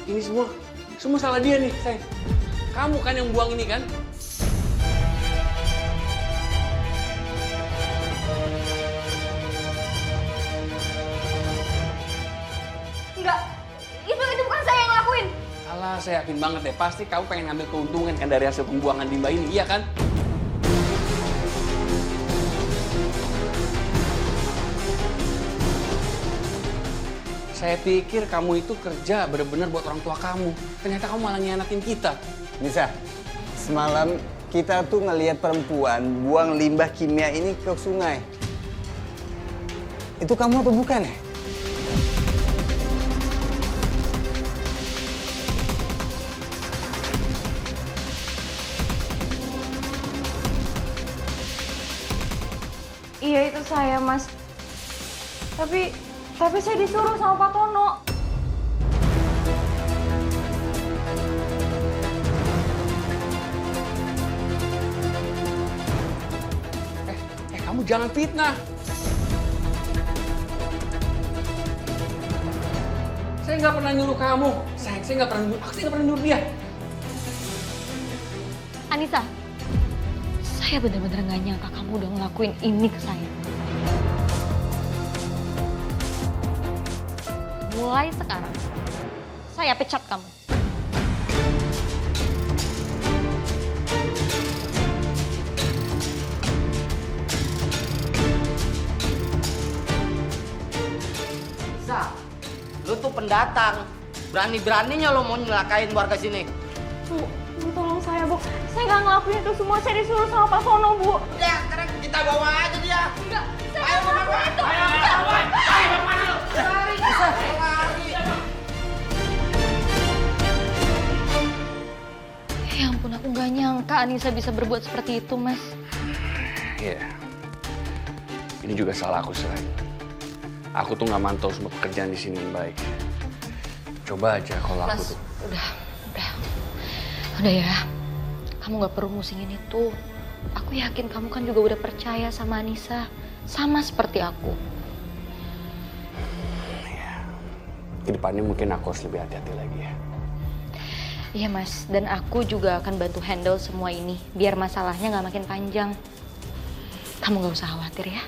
Ini semua salah dia nih, sayang. Kamu kan yang buang ini kan? Enggak, itu bukan saya yang ngelakuin. Alah, saya yakin banget deh. Pasti kamu pengen ngambil keuntungan kan dari hasil pembuangan limbah ini, iya kan? Saya pikir kamu itu kerja bener-bener buat orang tua kamu. Ternyata kamu malah ngianatin kita. Nisa, semalam kita tuh ngelihat perempuan buang limbah kimia ini ke sungai. Itu kamu apa bukan ya? Iya itu saya, Mas. Tapi saya disuruh sama Pak Tono. Kamu jangan fitnah. Saya nggak pernah nyuruh kamu. Saya nggak pernah nyuruh. Aku nggak pernah nyuruh dia. Anissa, saya benar-benar nggak nyangka kamu udah ngelakuin ini ke saya. Mulai sekarang, saya pecat kamu. Sa, lu tuh pendatang. Berani-beraninya lo mau nyelakain warga sini. Bu, tolong saya, Bu. Saya nggak ngelakuin itu semua. Saya disuruh sama Pak Tono, Bu. Ya, sekarang kita bawa aja dia. Enggak, saya Ayo, nggak ngelakuin itu. Ayo, kemana lu? Lari, lari. Ya ampun, aku nggak nyangka Anissa bisa berbuat seperti itu, Mas. Iya. Ini juga salah aku, Selain. Aku tuh nggak mantau semua pekerjaan di sini yang baik. Coba aja kalau aku Mas, tuh. Udah ya. Kamu nggak perlu musingin itu. Aku yakin kamu kan juga udah percaya sama Anissa. Sama seperti aku. Kedepannya mungkin aku harus lebih hati-hati lagi ya. Iya Mas, dan aku juga akan bantu handle semua ini. Biar masalahnya nggak makin panjang. Kamu nggak usah khawatir ya.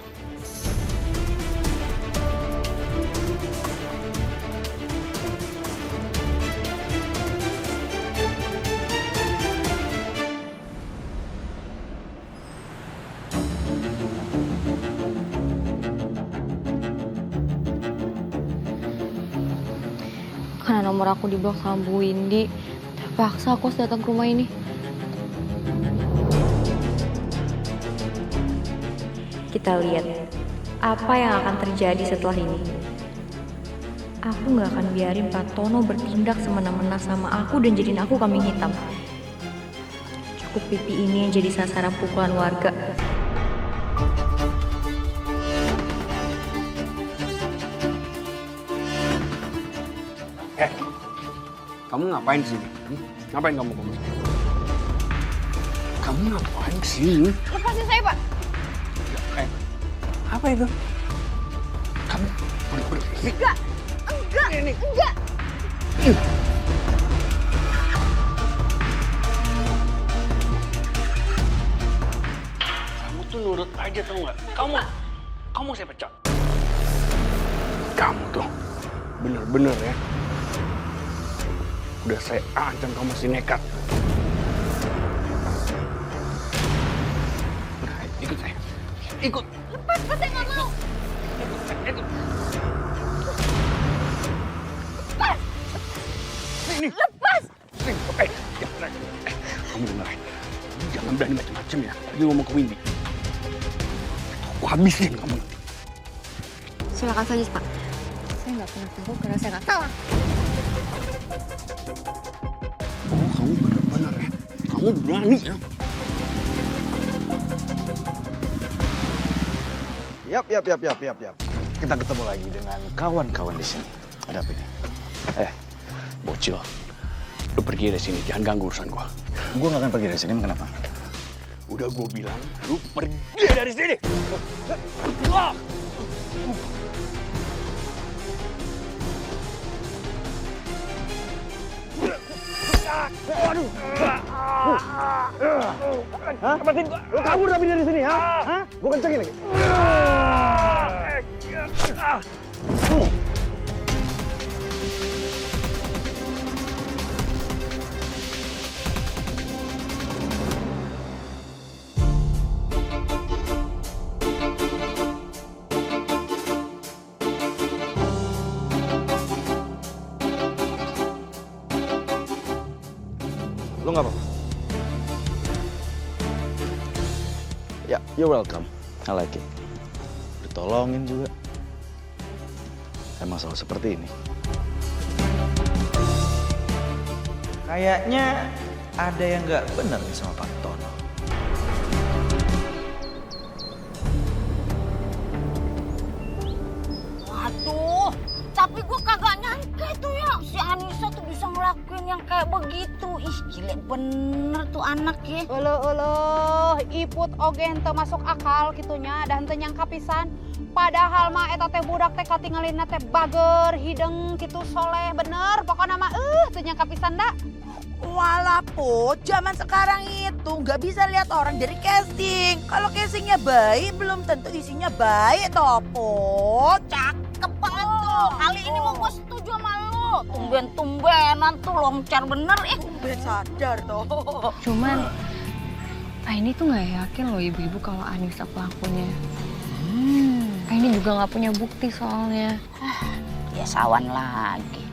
Karena nomor aku diblok sama Bu Windy, terpaksa aku harus datang ke rumah ini. Kita lihat apa yang akan terjadi setelah ini. Aku nggak akan biarin Pak Tono bertindak semena-mena sama aku dan jadiin aku kambing hitam. Cukup pipi ini yang jadi sasaran pukulan warga. Kamu ngapain di sini? Ngapain kamu sini? Kamu ngapain di sini? Lepasin saya, Pak. Apa itu? Kamu Enggak. Kamu tuh nurut aja tau nggak? Kamu saya pecat. Kamu tuh bener-bener ya. Udah saya ancam kamu masih nekat. Nah, ikut saya. Ikut. Lepas, Pak, saya nggak mau. Ikut. Lepas. Sini. Lepas. Sini. Kamu dengar. Jangan berani macam-macam ya. Lagi ngomong ke Windy. Aku habisin kamu. Silakan saja, Pak. Saya nggak pernah tahu karena saya nggak salah. Oh, kamu benar-benar ya. Kamu berani ya. Yap. Kita ketemu lagi dengan kawan-kawan di sini. Ada apa ini? Bocil. Lu pergi dari sini, jangan ganggu urusan gua. Gua nggak akan pergi dari sini, kenapa? Udah gua bilang, lu pergi dari sini. Waduh. Hah? Lu kabur tapi dari sini, ha? Hah? Gua kencengin lagi. Lu nggak apa-apa? Ya, you're welcome. I like it. Ditolongin juga. Emang selalu seperti ini. Kayaknya ada yang nggak benar nih sama Pak Tono. Waduh, tapi gue kagak nyangka itu ya si Anissa tuh bisa ngelakuin yang kayak begitu. Ih, gile bener tuh anak ya. Iput oge henteu masuk akal kitunya dan henteu nyangka pisan. Padahal mah eta teh budak teh katingalina teh bager, hideng gitu soleh bener. Pokoknya mah teu nyangka pisan da. Walaupun zaman sekarang itu nggak bisa lihat orang dari casting. Kalau castingnya baik, belum tentu isinya baik toh, Po. Cakep banget tuh. Kali ini mau gue setuju sama lo. Tumben-tumbenan tuh loncar bener. Tumben sadar toh. Cuman Aini tuh nggak yakin loh ibu-ibu kalau Anissa pelakunya. Aini juga nggak punya bukti soalnya. Ya sawan lagi.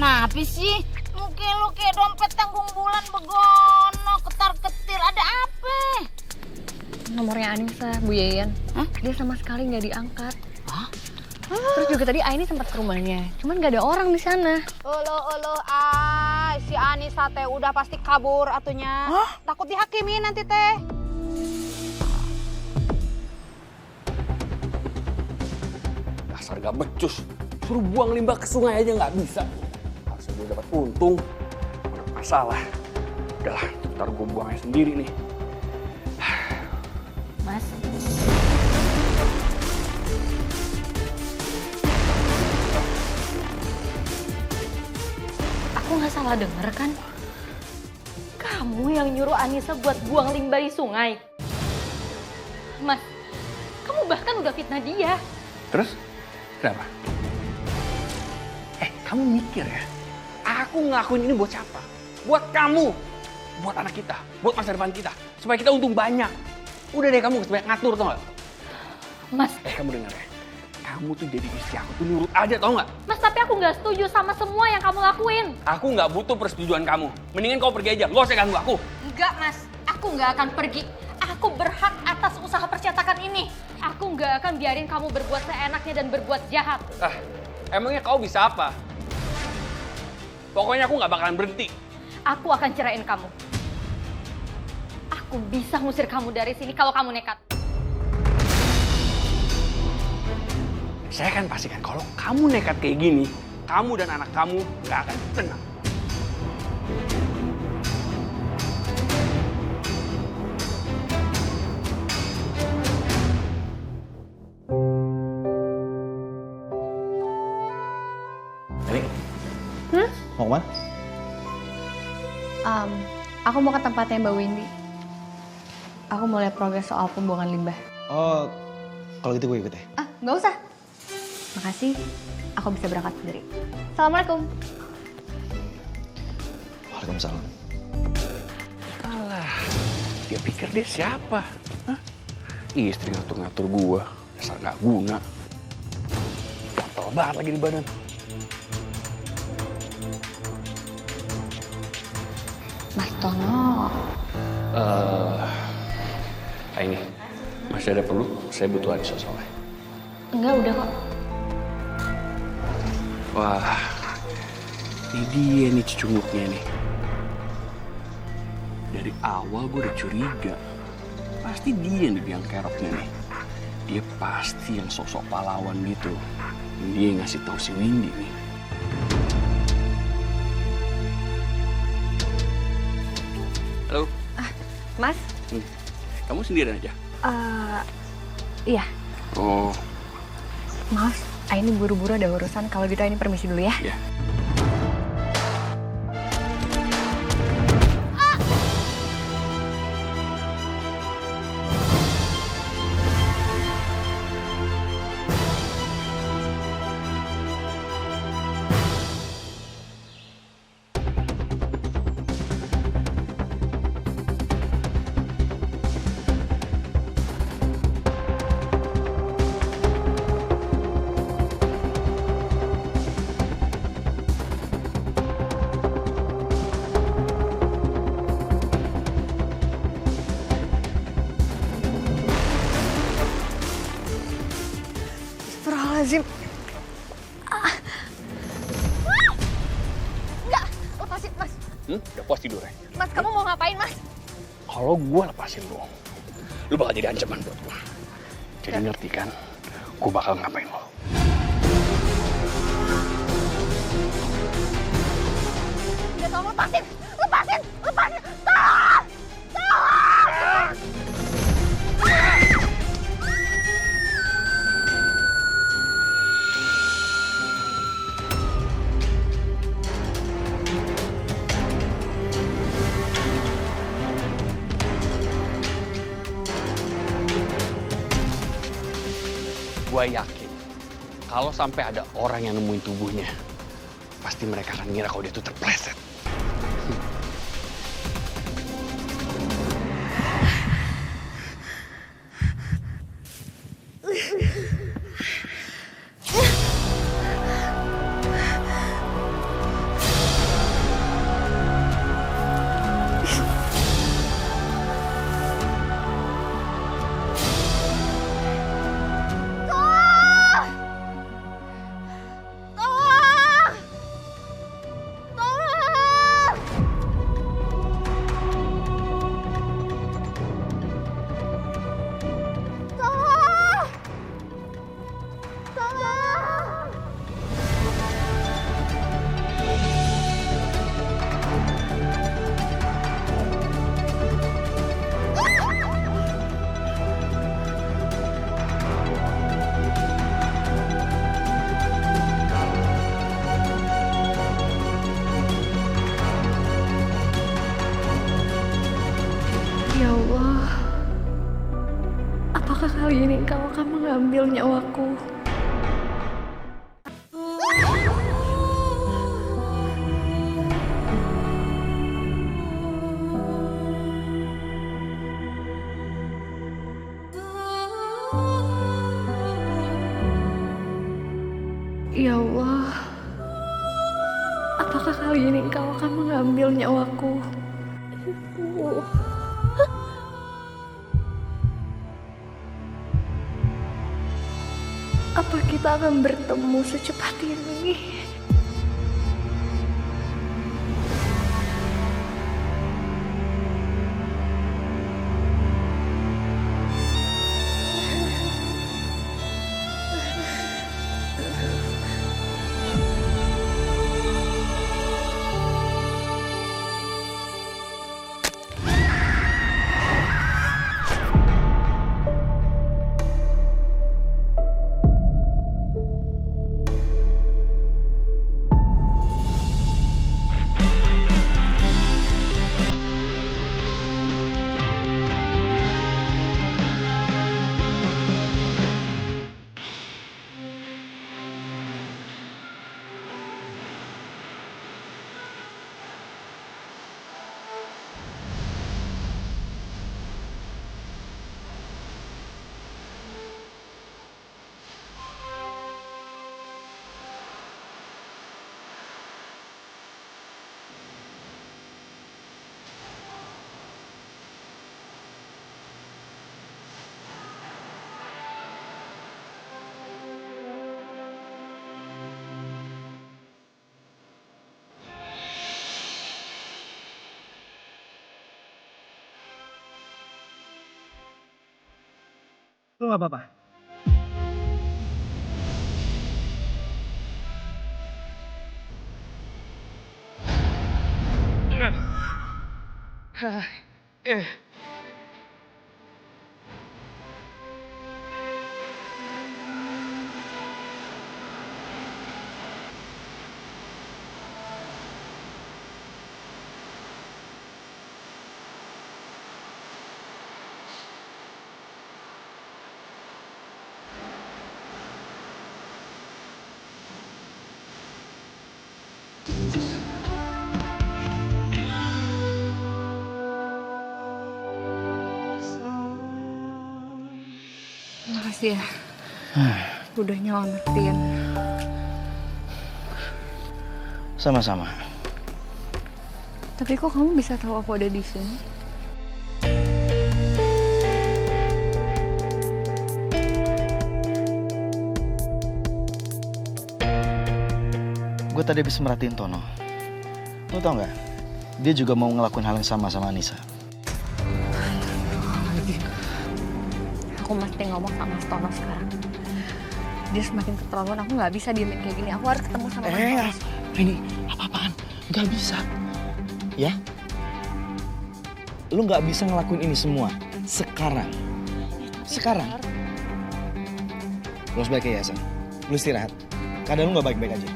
Nah, apa sih? Mungkin lu kayak dompet tanggung bulan begono, ketar-ketir. Ada apa? Nomornya Anissa, Bu Yayan. Dia sama sekali nggak diangkat. Terus juga tadi Aini sempat ke rumahnya, cuman nggak ada orang di sana. Si Anissa teh udah pasti kabur atunya. Takut dihakimi nanti teh. Dasar gak becus. Suruh buang limbah ke sungai aja nggak bisa. Harusnya gue dapat untung. Ada masalah. Udahlah, ntar gue buangnya sendiri nih. Mas. Aku nggak salah denger kan? Kamu yang nyuruh Anissa buat buang limbah di sungai. Mas, kamu bahkan udah fitnah dia. Terus? Kenapa? Kamu mikir ya? Aku ngelakuin ini buat siapa? Buat kamu. Buat anak kita. Buat masa depan kita. Supaya kita untung banyak. Udah deh kamu sebanyak ngatur, tau gak? Mas. Kamu denger ya? Kamu tuh jadi istri aku tuh nurut aja, tau gak? Mas, tapi aku nggak setuju sama semua yang kamu lakuin. Aku nggak butuh persetujuan kamu. Mendingan kau pergi aja, gak usah ganggu aku. Enggak, Mas. Aku nggak akan pergi. Aku berhak atas usaha percetakan ini. Aku nggak akan biarin kamu berbuat seenaknya dan berbuat jahat. Emangnya kau bisa apa? Pokoknya aku nggak bakalan berhenti. Aku akan ceraiin kamu. Aku bisa ngusir kamu dari sini kalau kamu nekat. Saya kan pastikan kalau kamu nekat kayak gini, kamu dan anak kamu gak akan tenang. Mau kemana? Aku mau ke tempatnya Mbak Windy. Aku mau lihat progres soal pembuangan limbah. Oh, kalau gitu gue ikut ya. Nggak usah. Makasih, aku bisa berangkat sendiri. Assalamualaikum. Waalaikumsalam. Alah, dia pikir dia siapa? Hah? Istri ngatur-ngatur gua, dasar nggak guna. Gatel banget lagi di badan. Mas Tono. Ini masih ada perlu? Saya butuh Anissa soalnya. Enggak, udah kok. Wah, ini dia nih cucunguknya nih. Dari awal gue udah curiga. Pasti dia nih biang keroknya nih. Dia pasti yang sosok pahlawan gitu. Dia yang ngasih tahu si Windy nih. Halo. Mas? Kamu sendirian aja? Iya. Oh. Maaf, Aini buru-buru ada urusan. Kalau gitu Aini permisi dulu ya. Iya. Astagfirullahaladzim. Enggak, lepasin Mas. Udah puas tidur ya? Mas, kamu mau ngapain Mas? Kalau gue lepasin lu bakal jadi ancaman buat gue. Jadi ngerti kan, gue bakal ngapain lo. Udah, tolong lepasin, lepasin, lepasin. Tolong! Tolong! Gue yakin kalau sampai ada orang yang nemuin tubuhnya, pasti mereka akan ngira kalau dia tuh terpleset. Ya Allah, apakah kali ini Engkau akan mengambil nyawaku? Ya Allah, apakah kali ini Engkau akan mengambil nyawaku? Apa kita akan bertemu secepat ini? Lu nggak apa-apa? Makasih ya. Udah nyelamatin. Sama-sama. Tapi kok kamu bisa tahu aku ada di sini? Gue tadi habis merhatiin Tono. Lo tau nggak? Dia juga mau ngelakuin hal yang sama Anissa. Aku mesti ngomong sama Mas Tono sekarang. Dia semakin keterlaluan, aku nggak bisa diemin kayak gini. Aku harus ketemu sama Mas Tono. Ini apa-apaan? Nggak bisa. Ya? Lu nggak bisa ngelakuin ini semua sekarang. Sekarang. Lu harus balik ke yayasan. Lu istirahat. Keadaan lu nggak baik-baik aja.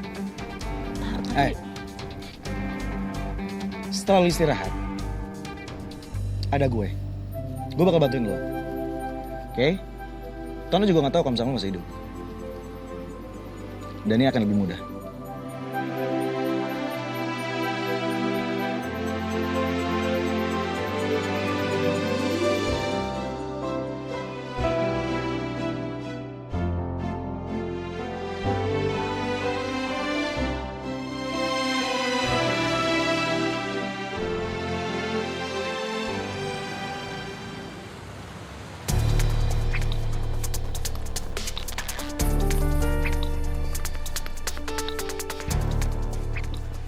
Setelah lu istirahat, ada gue. Gue bakal bantuin lo. Oke? Tono juga nggak tahu kalau misalnya lo masih hidup. Dan ini akan lebih mudah.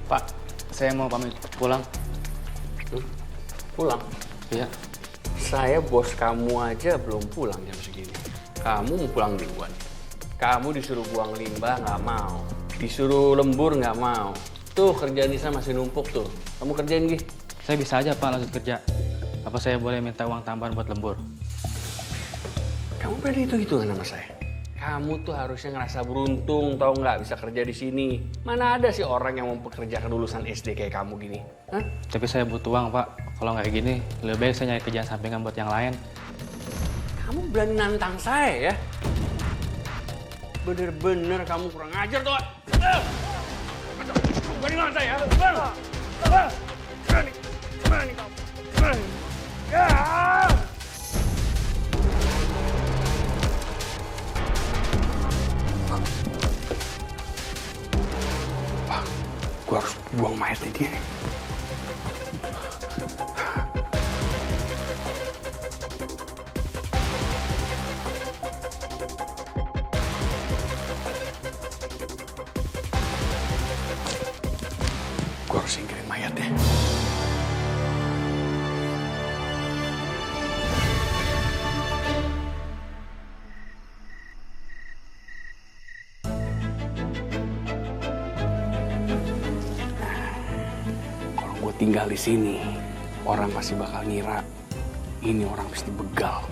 Pak, saya mau pamit pulang. Pulang? Iya. Saya bos kamu aja belum pulang jam segini. Kamu mau pulang duluan. Kamu disuruh buang limbah nggak mau. Disuruh lembur nggak mau. Tuh kerjaan Nisa masih numpuk tuh. Kamu kerjain Gi. Saya bisa aja Pak lanjut kerja. Apa saya boleh minta uang tambahan buat lembur? Kamu berani hitung-hitungan sama saya? Kamu tuh harusnya ngerasa beruntung, tau nggak bisa kerja di sini. Mana ada sih orang yang mempekerjakan lulusan SD kayak kamu gini? Hah? Tapi saya butuh uang Pak. Kalau nggak kayak gini, lebih baik saya nyari kerjaan sampingan buat yang lain. Kamu berani nantang saya ya? Bener-bener kamu kurang ajar tuh. Berani nantang saya? Berani kamu. Berani. Ya! Gue harus buang mayatnya dia. Gue harus singkirin mayatnya. Tinggal di sini, orang pasti bakal ngira ini orang pasti begal.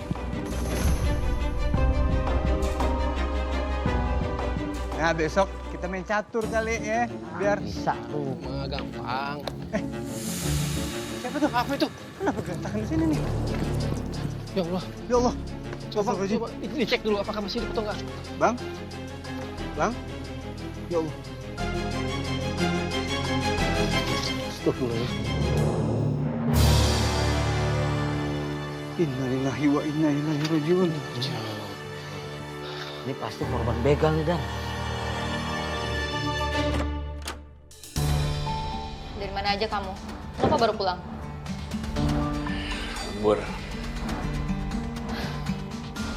Nah besok kita main catur kali ya, biar Bisa rumah gampang. siapa tuh? Apa itu? Kenapa berantakan di sini nih? Ya Allah. Ya Allah. Coba dicek dulu apakah masih hidup atau enggak. Bang? Bang? Ya Allah. Astagfirullah. Innalillahi wa inna ilaihi rajiun. Ini pasti korban begal nih, Dan. Dari mana aja kamu? Kenapa baru pulang? Bur.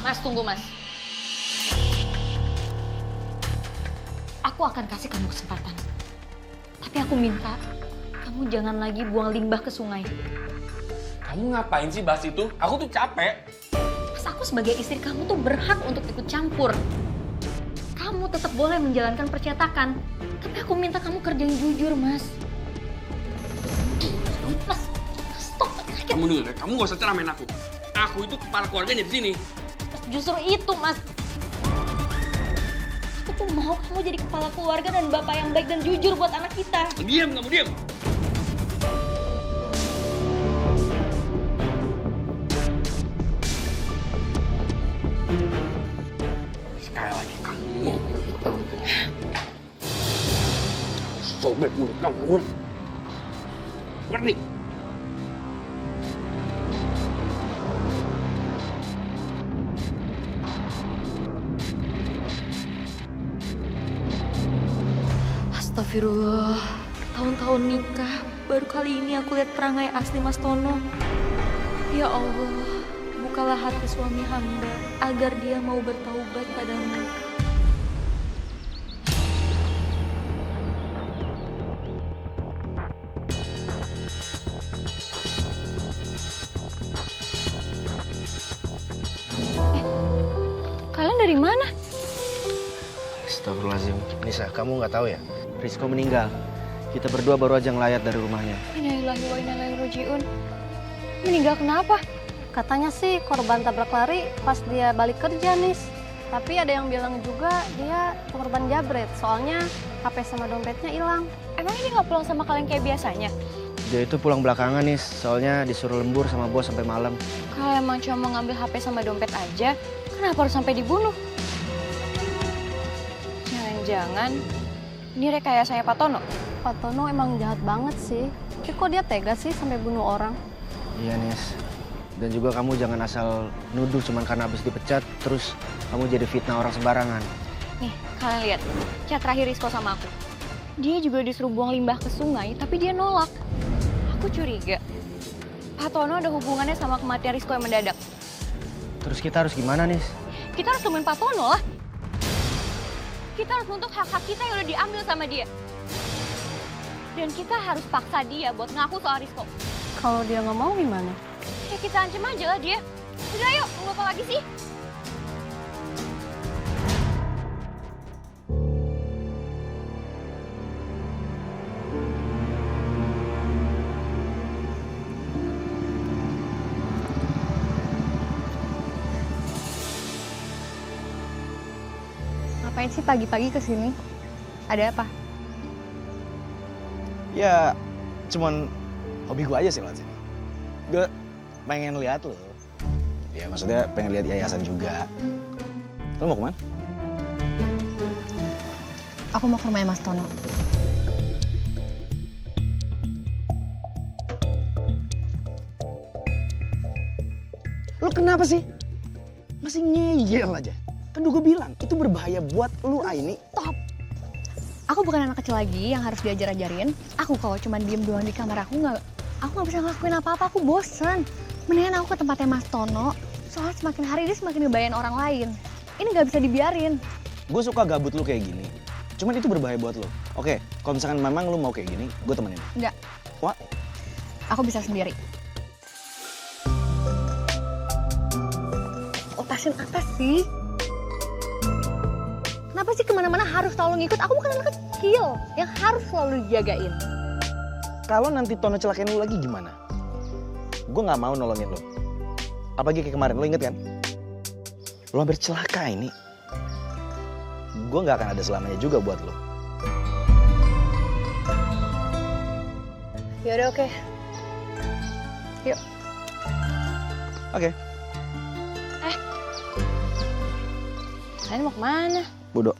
Mas, tunggu Mas. Aku akan kasih kamu kesempatan. Tapi aku minta kamu jangan lagi buang limbah ke sungai. Kamu ngapain sih bahas itu? Aku tuh capek. Mas, aku sebagai istri kamu tuh berhak untuk ikut campur. Kamu tetap boleh menjalankan percetakan, tapi aku minta kamu kerja yang jujur, Mas. Mas, stop. Kamu denger ya, kamu gak usah ceramain aku. Aku itu kepala keluarganya di sini. Mas, justru itu, Mas. Aku tuh mau kamu jadi kepala keluarga dan bapak yang baik dan jujur buat anak kita. Diam, kamu diam. Sekali lagi kamu. Sobek mulut kamu. Ngerti? Astagfirullah, tahun-tahun nikah, baru kali ini aku lihat perangai asli Mas Tono. Ya Allah, bukalah hati suami hamba agar dia mau bertaubat padamu. Kalian dari mana? Astagfirullahaladzim. Nisa, kamu nggak tahu ya? Rizko meninggal. Kita berdua baru aja ngelayat dari rumahnya. Innalillahi wa inna ilaihi raji'un. Meninggal kenapa? Katanya sih korban tabrak lari pas dia balik kerja, Nis. Tapi ada yang bilang juga dia korban jabret, soalnya HP sama dompetnya hilang. Emang ini nggak pulang sama kalian kayak biasanya? Dia itu pulang belakangan, Nis. Soalnya disuruh lembur sama bos sampai malam. Kalau emang cuma mau ngambil HP sama dompet aja, kenapa harus sampai dibunuh? Jangan-jangan ini rekayasanya Pak Tono? Pak Tono emang jahat banget sih. Tapi kok dia tega sih sampai bunuh orang? Iya, Nis. Dan juga kamu jangan asal nuduh cuman karena habis dipecat, terus kamu jadi fitnah orang sembarangan. Nih, kalian lihat chat terakhir Rizko sama aku. Dia juga disuruh buang limbah ke sungai, tapi dia nolak. Aku curiga Pak Tono ada hubungannya sama kematian Rizko yang mendadak. Terus kita harus gimana, Nis? Kita harus temuin Pak Tono lah. Kita harus nuntut hak-hak kita yang udah diambil sama dia. Dan kita harus paksa dia buat ngaku soal Rizko. Kalau dia nggak mau gimana? Ya kita ancam aja lah dia. Udah yuk, tunggu apa lagi sih? Ngapain sih pagi-pagi kesini? Ada apa? Ya, cuman hobi gue aja sih lewat sini. Gue pengen lihat lo. Ya maksudnya pengen lihat yayasan juga. Lo mau kemana? Aku mau ke rumahnya Mas Tono. Lo kenapa sih? Masih ngeyel aja. Kan gue bilang, itu berbahaya buat lu, Aini. Stop! Aku bukan anak kecil lagi yang harus diajar-ajarin. Aku kalau cuma diem doang di kamar aku nggak bisa ngelakuin apa-apa, aku bosen. Mendingan aku ke tempatnya Mas Tono, soalnya semakin hari dia semakin ngebayain orang lain. Ini nggak bisa dibiarin. Gue suka gabut lu kayak gini. Cuman itu berbahaya buat lu. Oke, kalau misalkan memang lu mau kayak gini, gue temenin. Enggak. Wah? Aku bisa sendiri. Lepasin apa sih? Kenapa sih kemana-mana harus selalu ngikut? Aku bukan anak kecil yang harus selalu dijagain. Kalau nanti Tono celakain lu lagi gimana? Gue nggak mau nolongin lu. Apalagi kayak kemarin, lu inget kan? Lu hampir celaka ini. Gue nggak akan ada selamanya juga buat lu. Yaudah oke. Yuk. Oke. Kalian mau kemana? Bodoh.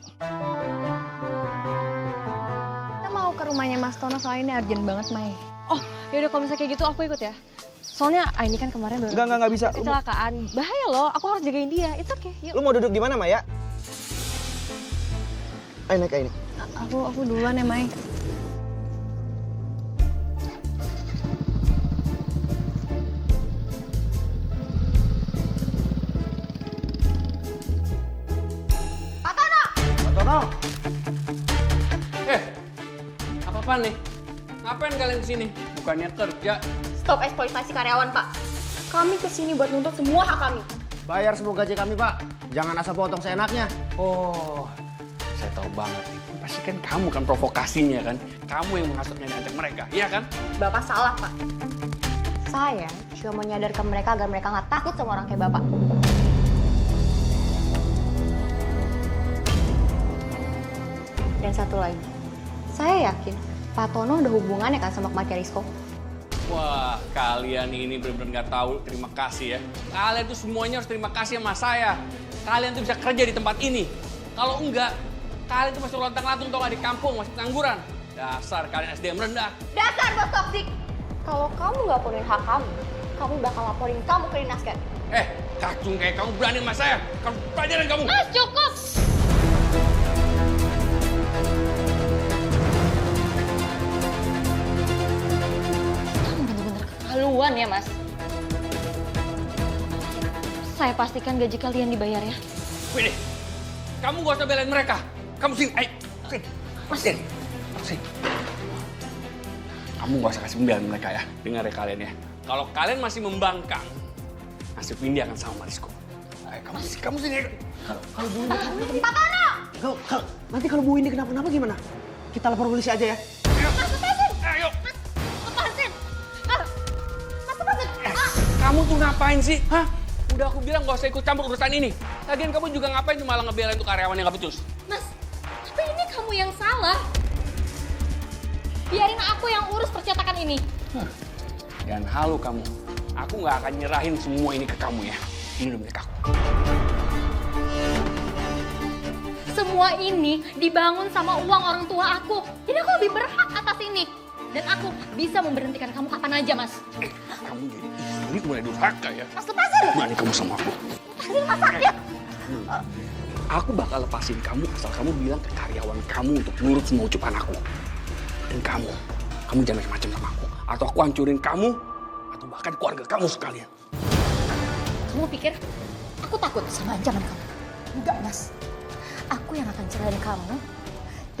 Kita mau ke rumahnya Mas Tono, soalnya ini urgent banget, Mai. Oh, yaudah kalau misalnya kayak gitu aku ikut ya. Soalnya ini kan kemarin baru Enggak bisa. kecelakaan. Bahaya loh, aku harus jagain dia. It's okay, yuk. Lu mau duduk di mana, Maya? Ayo naik ini. Aku duluan ya, Mai. Apa-apaan nih? Ngapain kalian kesini? Bukannya kerja. Stop eksploitasi karyawan, Pak. Kami kesini buat nuntut semua hak kami. Bayar semua gaji kami, Pak. Jangan asal potong seenaknya. Oh, saya tahu banget. Itu pasti kan kamu kan provokasinya kan. Kamu yang menghasutnya di ajak mereka, iya kan? Bapak salah, Pak. Saya cuma mau nyadarkan mereka agar mereka nggak takut sama orang kayak Bapak. Dan satu lagi, saya yakin Pak Tono ada hubungannya kan sama kematian Rizko. Wah, kalian ini benar-benar nggak tahu terima kasih ya. Kalian tuh semuanya harus terima kasih sama saya. Kalian tuh bisa kerja di tempat ini. Kalau enggak, kalian tuh masih lontang-lantung tau gak di kampung, masih pengangguran. Dasar kalian SDM rendah. Dasar bos toksik! Kalau kamu nggak laporin hak kamu bakal laporin kamu ke Dinas Ken. Kacung kayak kamu berani sama saya. Kamu pelajaran kamu. Mas, cukup! Keterlaluan ya, Mas. Saya pastikan gaji kalian dibayar ya. Wih, kamu gak usah belain mereka. Kamu sini, ayo. Sini. Mas, sini. Sini. Kamu gak usah kasih pembelain mereka ya. Dengar ya kalian ya. Kalau kalian masih membangkang, nasib Windy akan sama Rizko. Ayo, kamu sini. Kalau Bu Windy kenapa-napa. Pak Tono! Nanti kalau Bu Windy kenapa-napa gimana? Kita lapor polisi aja ya. Ayo. Lepasin! Kamu tuh ngapain sih? Hah? Udah aku bilang gak usah ikut campur urusan ini. Lagian kamu juga ngapain cuma malah ngebelain tuh karyawan yang gak becus? Mas, tapi ini kamu yang salah. Biarin aku yang urus percetakan ini. Dan halu kamu. Aku gak akan nyerahin semua ini ke kamu ya. Ini udah milik aku. Semua ini dibangun sama uang orang tua aku. Jadi aku lebih berhak atas ini. Dan aku bisa memberhentikan kamu kapan aja, Mas. Kamu jadi istri mulai durhaka ya. Mas, lepasin! Berani kamu sama aku. Lepasin, Mas, sakit! Aku bakal lepasin kamu asal kamu bilang ke karyawan kamu untuk nurut semua ucapan aku. Dan kamu jangan macam-macam sama aku. Atau aku hancurin kamu, atau bahkan keluarga kamu sekalian. Kamu pikir aku takut sama ancaman kamu? Enggak, Mas. Aku yang akan cerahin kamu,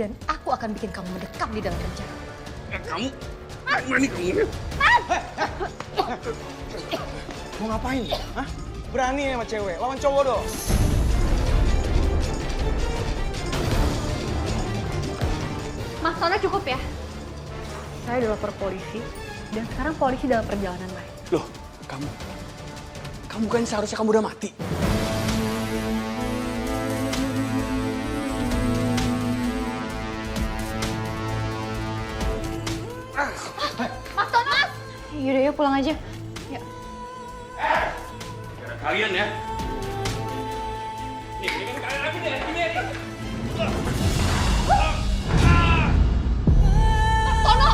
dan aku akan bikin kamu mendekam di dalam penjara. Kamu? Berani kamu? Mau ngapain? Hah? Berani ya sama cewek, lawan cowok dong. Mas Tono cukup ya? Saya udah lapor polisi, dan sekarang polisi dalam perjalanan lain. Loh, kamu kan seharusnya kamu udah mati. Mas Tono! Yaudah, yuk pulang aja. Ya. Gara kalian ya. Nih, ini kan kalian aku deh, ini. Mas Tono!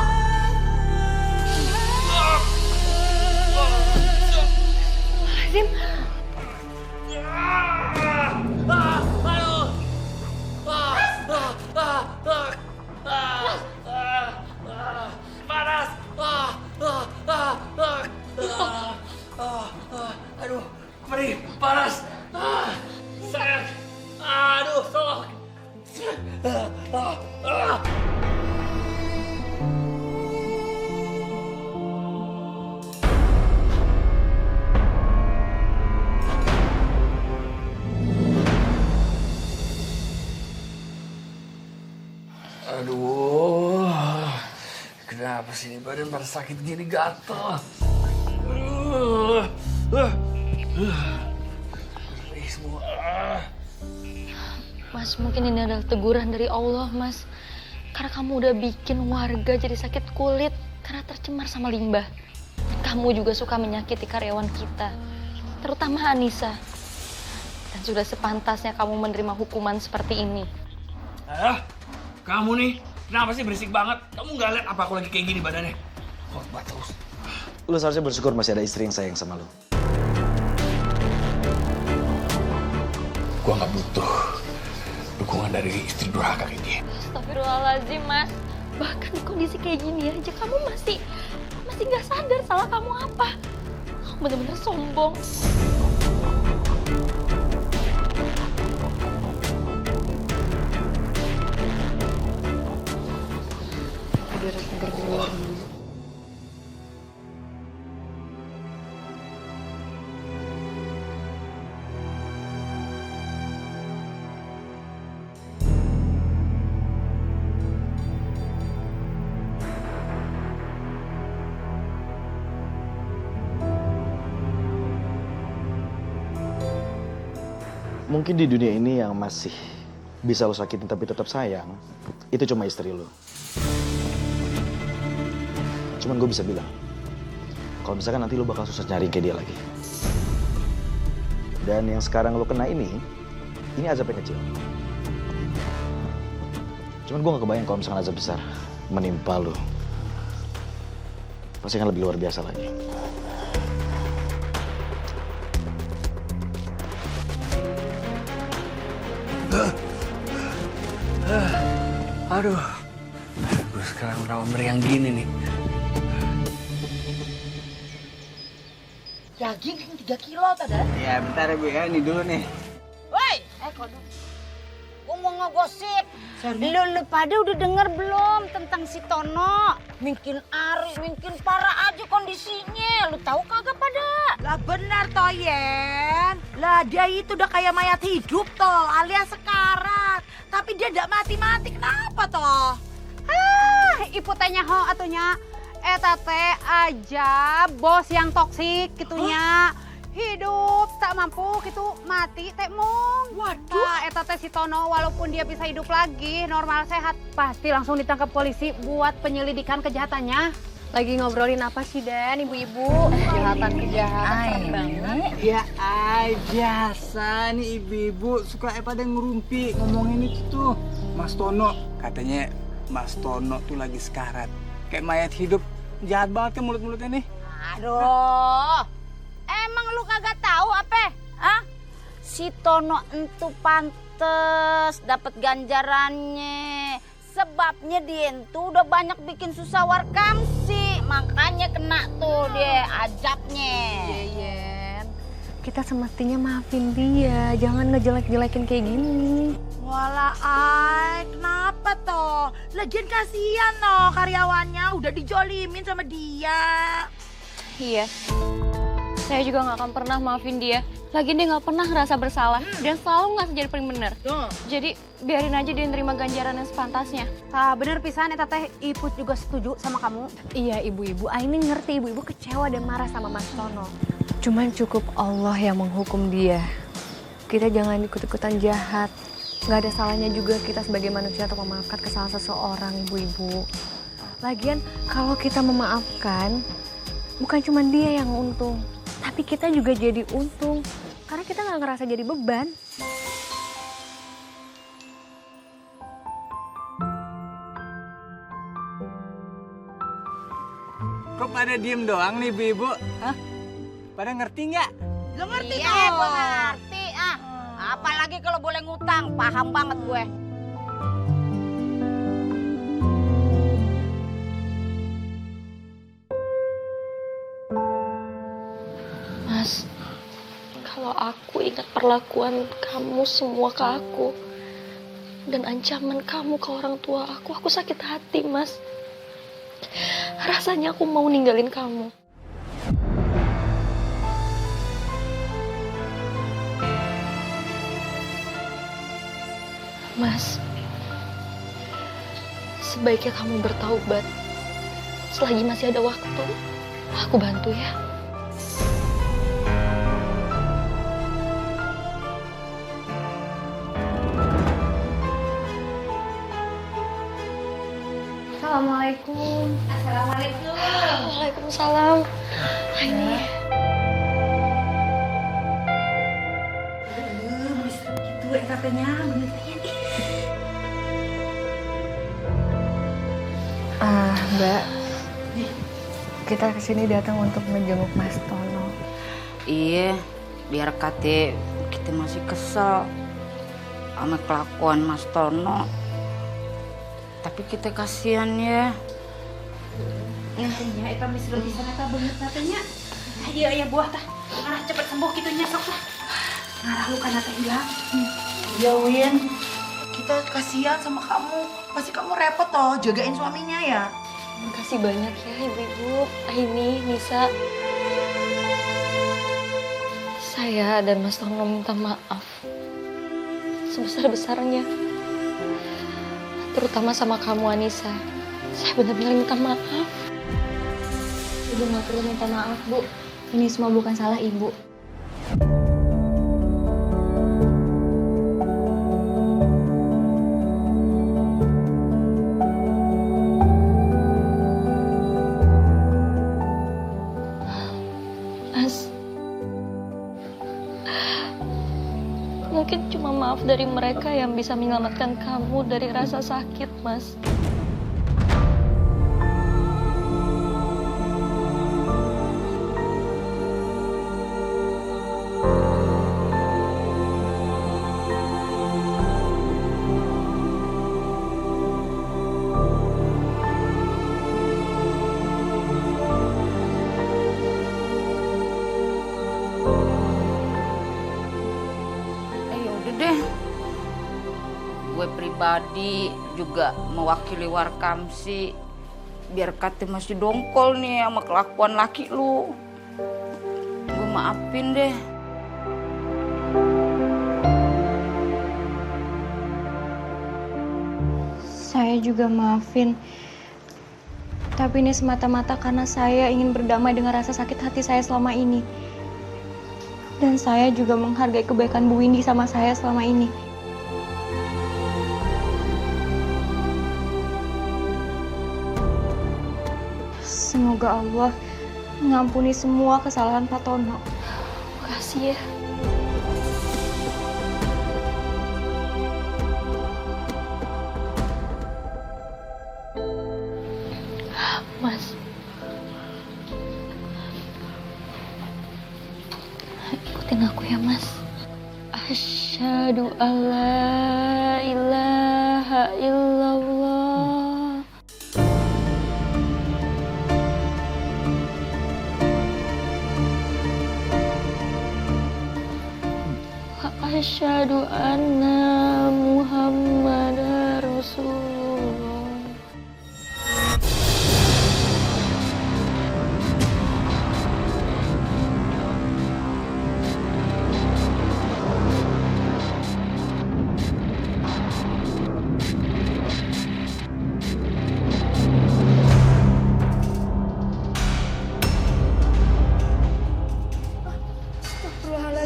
Azim. Panas. Aduh, perih, panas. Sayang. Aduh, tolong. Aduh, kenapa sih ini badan pada sakit gini, gatel? Semua. Mas, mungkin ini adalah teguran dari Allah, Mas. Karena kamu udah bikin warga jadi sakit kulit karena tercemar sama limbah. Kamu juga suka menyakiti karyawan kita, terutama Anissa. Dan sudah sepantasnya kamu menerima hukuman seperti ini. Kamu nih, kenapa sih berisik banget? Kamu nggak lihat apa aku lagi kayak gini badannya? Khotbah terus. Lu seharusnya bersyukur masih ada istri yang sayang sama lu. Gua nggak butuh dukungan dari istri durhaka kayak dia. Astagfirullahaladzim, Mas. Bahkan di kondisi kayak gini aja kamu masih nggak sadar salah kamu apa. Kamu bener-bener sombong. Udara segar di luar. Mungkin di dunia ini yang masih bisa lo sakitin tapi tetap sayang, itu cuma istri lo. Cuman gue bisa bilang, kalau misalkan nanti lo bakal susah nyari kayak dia lagi. Dan yang sekarang lo kena ini azabnya kecil. Cuman gue gak kebayang kalau misalkan azab besar menimpa lo. Pasti akan lebih luar biasa lagi. Aduh, gue sekarang udah meriang gini nih. Daging 3 kilo tadi. Ya bentar Bu ya, ini dulu nih. Woi, kodok. Gue mau ngegosip. Lu pada udah denger belum tentang si Tono? Mungkin Ari, mungkin parah aja kondisinya. Lu tahu kagak pada? Lah benar toh Yen. Lah dia itu udah kayak mayat hidup toh, alias sekarat. Tapi dia ndak mati-mati, kenapa toh? Ibu tanya ho atunya. Eta teh aja bos yang toksik gitunya. Hidup tak mampu gitu mati teh mong. Waduh. Nah, eta teh si Tono walaupun dia bisa hidup lagi normal sehat pasti langsung ditangkap polisi buat penyelidikan kejahatannya. Lagi ngobrolin apa sih Dan, ibu-ibu? Kejahatan banget. Ya biasa nih ibu-ibu suka pada ngerumpi ngomongin itu tuh. Mas Tono katanya Mas Tono tuh lagi sekarat. Kayak mayat hidup. Jahat banget kan mulut-mulutnya nih. Aduh. Emang lu kagak tahu apa? Hah? Si Tono entu pantes dapat ganjarannya. Sebabnya dia entu udah banyak bikin susah warkam sih. Makanya kena tuh dia azabnya. Yen, kita semestinya maafin dia. Jangan ngejelek-jelekin kayak gini. Walah ay, kenapa toh? Lagian kasihan no karyawannya udah dijolimin sama dia. Iya. Saya juga gak akan pernah maafin dia. Lagian dia gak pernah ngerasa bersalah. Dan selalu ngasih jadi paling bener. Jadi biarin aja dia nerima ganjaran yang sepantasnya. Ah, bener pisan eta teh Iput juga setuju sama kamu. Iya ibu-ibu, Aini ngerti ibu-ibu kecewa dan marah sama Mas Tono. Cuman cukup Allah yang menghukum dia. Kita jangan ikut-ikutan jahat. Gak ada salahnya juga kita sebagai manusia untuk memaafkan kesalahan seseorang ibu-ibu. Lagian kalau kita memaafkan, bukan cuma dia yang untung. Tapi kita juga jadi untung, karena kita nggak ngerasa jadi beban. Kok pada diem doang nih ibu-ibu? Hah? Pada ngerti nggak? Lu ngerti iya, dong? Gue ngerti ah. Apalagi kalau boleh ngutang, paham banget gue. Mas, kalau aku ingat perlakuan kamu semua ke aku dan ancaman kamu ke orang tua aku sakit hati, Mas. Rasanya aku mau ninggalin kamu. Mas, sebaiknya kamu bertaubat. Selagi masih ada waktu, aku bantu ya. Assalamualaikum. Assalamualaikum. Waalaikumsalam. Ini. Gitu katanya bener. Mbak, kita kesini datang untuk menjenguk Mas Tono. Iya, biar kita masih kesel sama kelakuan Mas Tono. Tapi kita kasihan ya. Nah, eta misal di sana tah beungeut katanya. Iya buah tah. Ngarah cepet sembuh kitunya sok lah. Ngarah luka teh hilang. Ya Win, kita kasihan sama kamu. Pasti kamu repot toh jagain suaminya ya. Makasih banyak ya ibu-ibu, Aini, Nisa. Saya dan Mas Tono minta maaf sebesar-besarnya. Terutama sama kamu, Anissa. Saya benar-benar minta maaf. Ibu nggak perlu minta maaf, Bu. Ini semua bukan salah Ibu. Mas, mungkin cuma maaf dari mereka yang bisa menyelamatkan kamu dari rasa sakit, Mas. Gue pribadi juga mewakili Warkamsi biar kata masih dongkol nih sama kelakuan laki lu. Gue maafin deh. Saya juga maafin. Tapi ini semata-mata karena saya ingin berdamai dengan rasa sakit hati saya selama ini. Dan saya juga menghargai kebaikan Bu Windy sama saya selama ini. Semoga Allah mengampuni semua kesalahan Pak Tono. Makasih ya. Mas, ikutin aku ya, Mas. Asyhadu alla ilaha illallah. Asyhadu anna Muhammadar Rasulullah.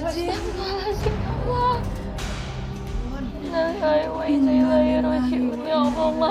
Astagfirullahaladzim, Allah. Innalillahi wa inna ilaihi raji'un. Ya Allah.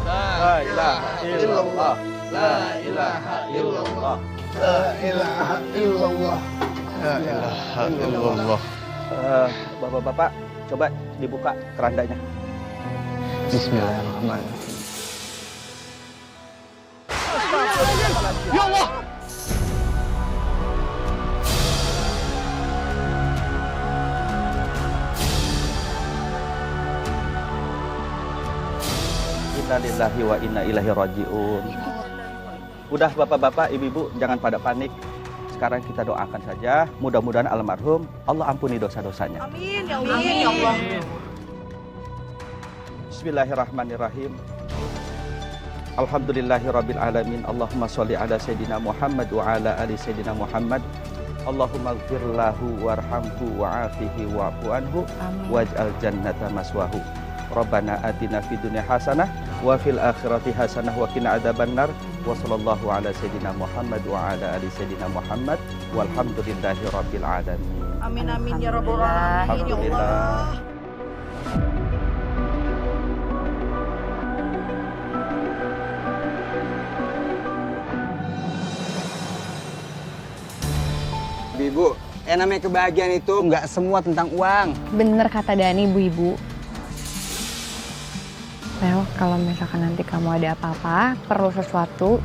La ilaha illallah. La ilaha illallah. La ilaha illallah. La ilaha illallah. Bapak-bapak, coba dibuka kerandanya. Bismillahirrahmanirrahim. Ya Allah. Inna lillahi wa inna ilaihi raji'un. Udah bapak-bapak, ibu-ibu jangan pada panik. Sekarang kita doakan saja. Mudah-mudahan almarhum Allah ampuni dosa-dosanya. Amin ya Allah. Amin ya Allah. Bismillahirrahmanirrahim. Alhamdulillahirabbil alamin. Allahumma sholli ala sayidina Muhammad wa ala ali sayidina Muhammad. Allahumma ighfir lahu warhamhu wa'afihi wa'fu anhu waj'al jannata maswahu. Rabbana atina fid dunya hasanah wa fil akhirati hasanah wa qina adzabannar. Wa sallallahu ala sayidina Muhammad wa ala ali sayidina Muhammad walhamdulillahi rabbil alamin. Amin amin ya rabbal alamin ya Allah. Ibu, namanya kebahagiaan itu nggak semua tentang uang. Bener kata Dani, Bu-ibu. Well, kalau misalkan nanti kamu ada apa-apa, perlu sesuatu,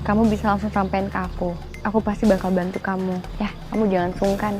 kamu bisa langsung sampein ke aku. Aku pasti bakal bantu kamu. Ya, kamu jangan sungkan.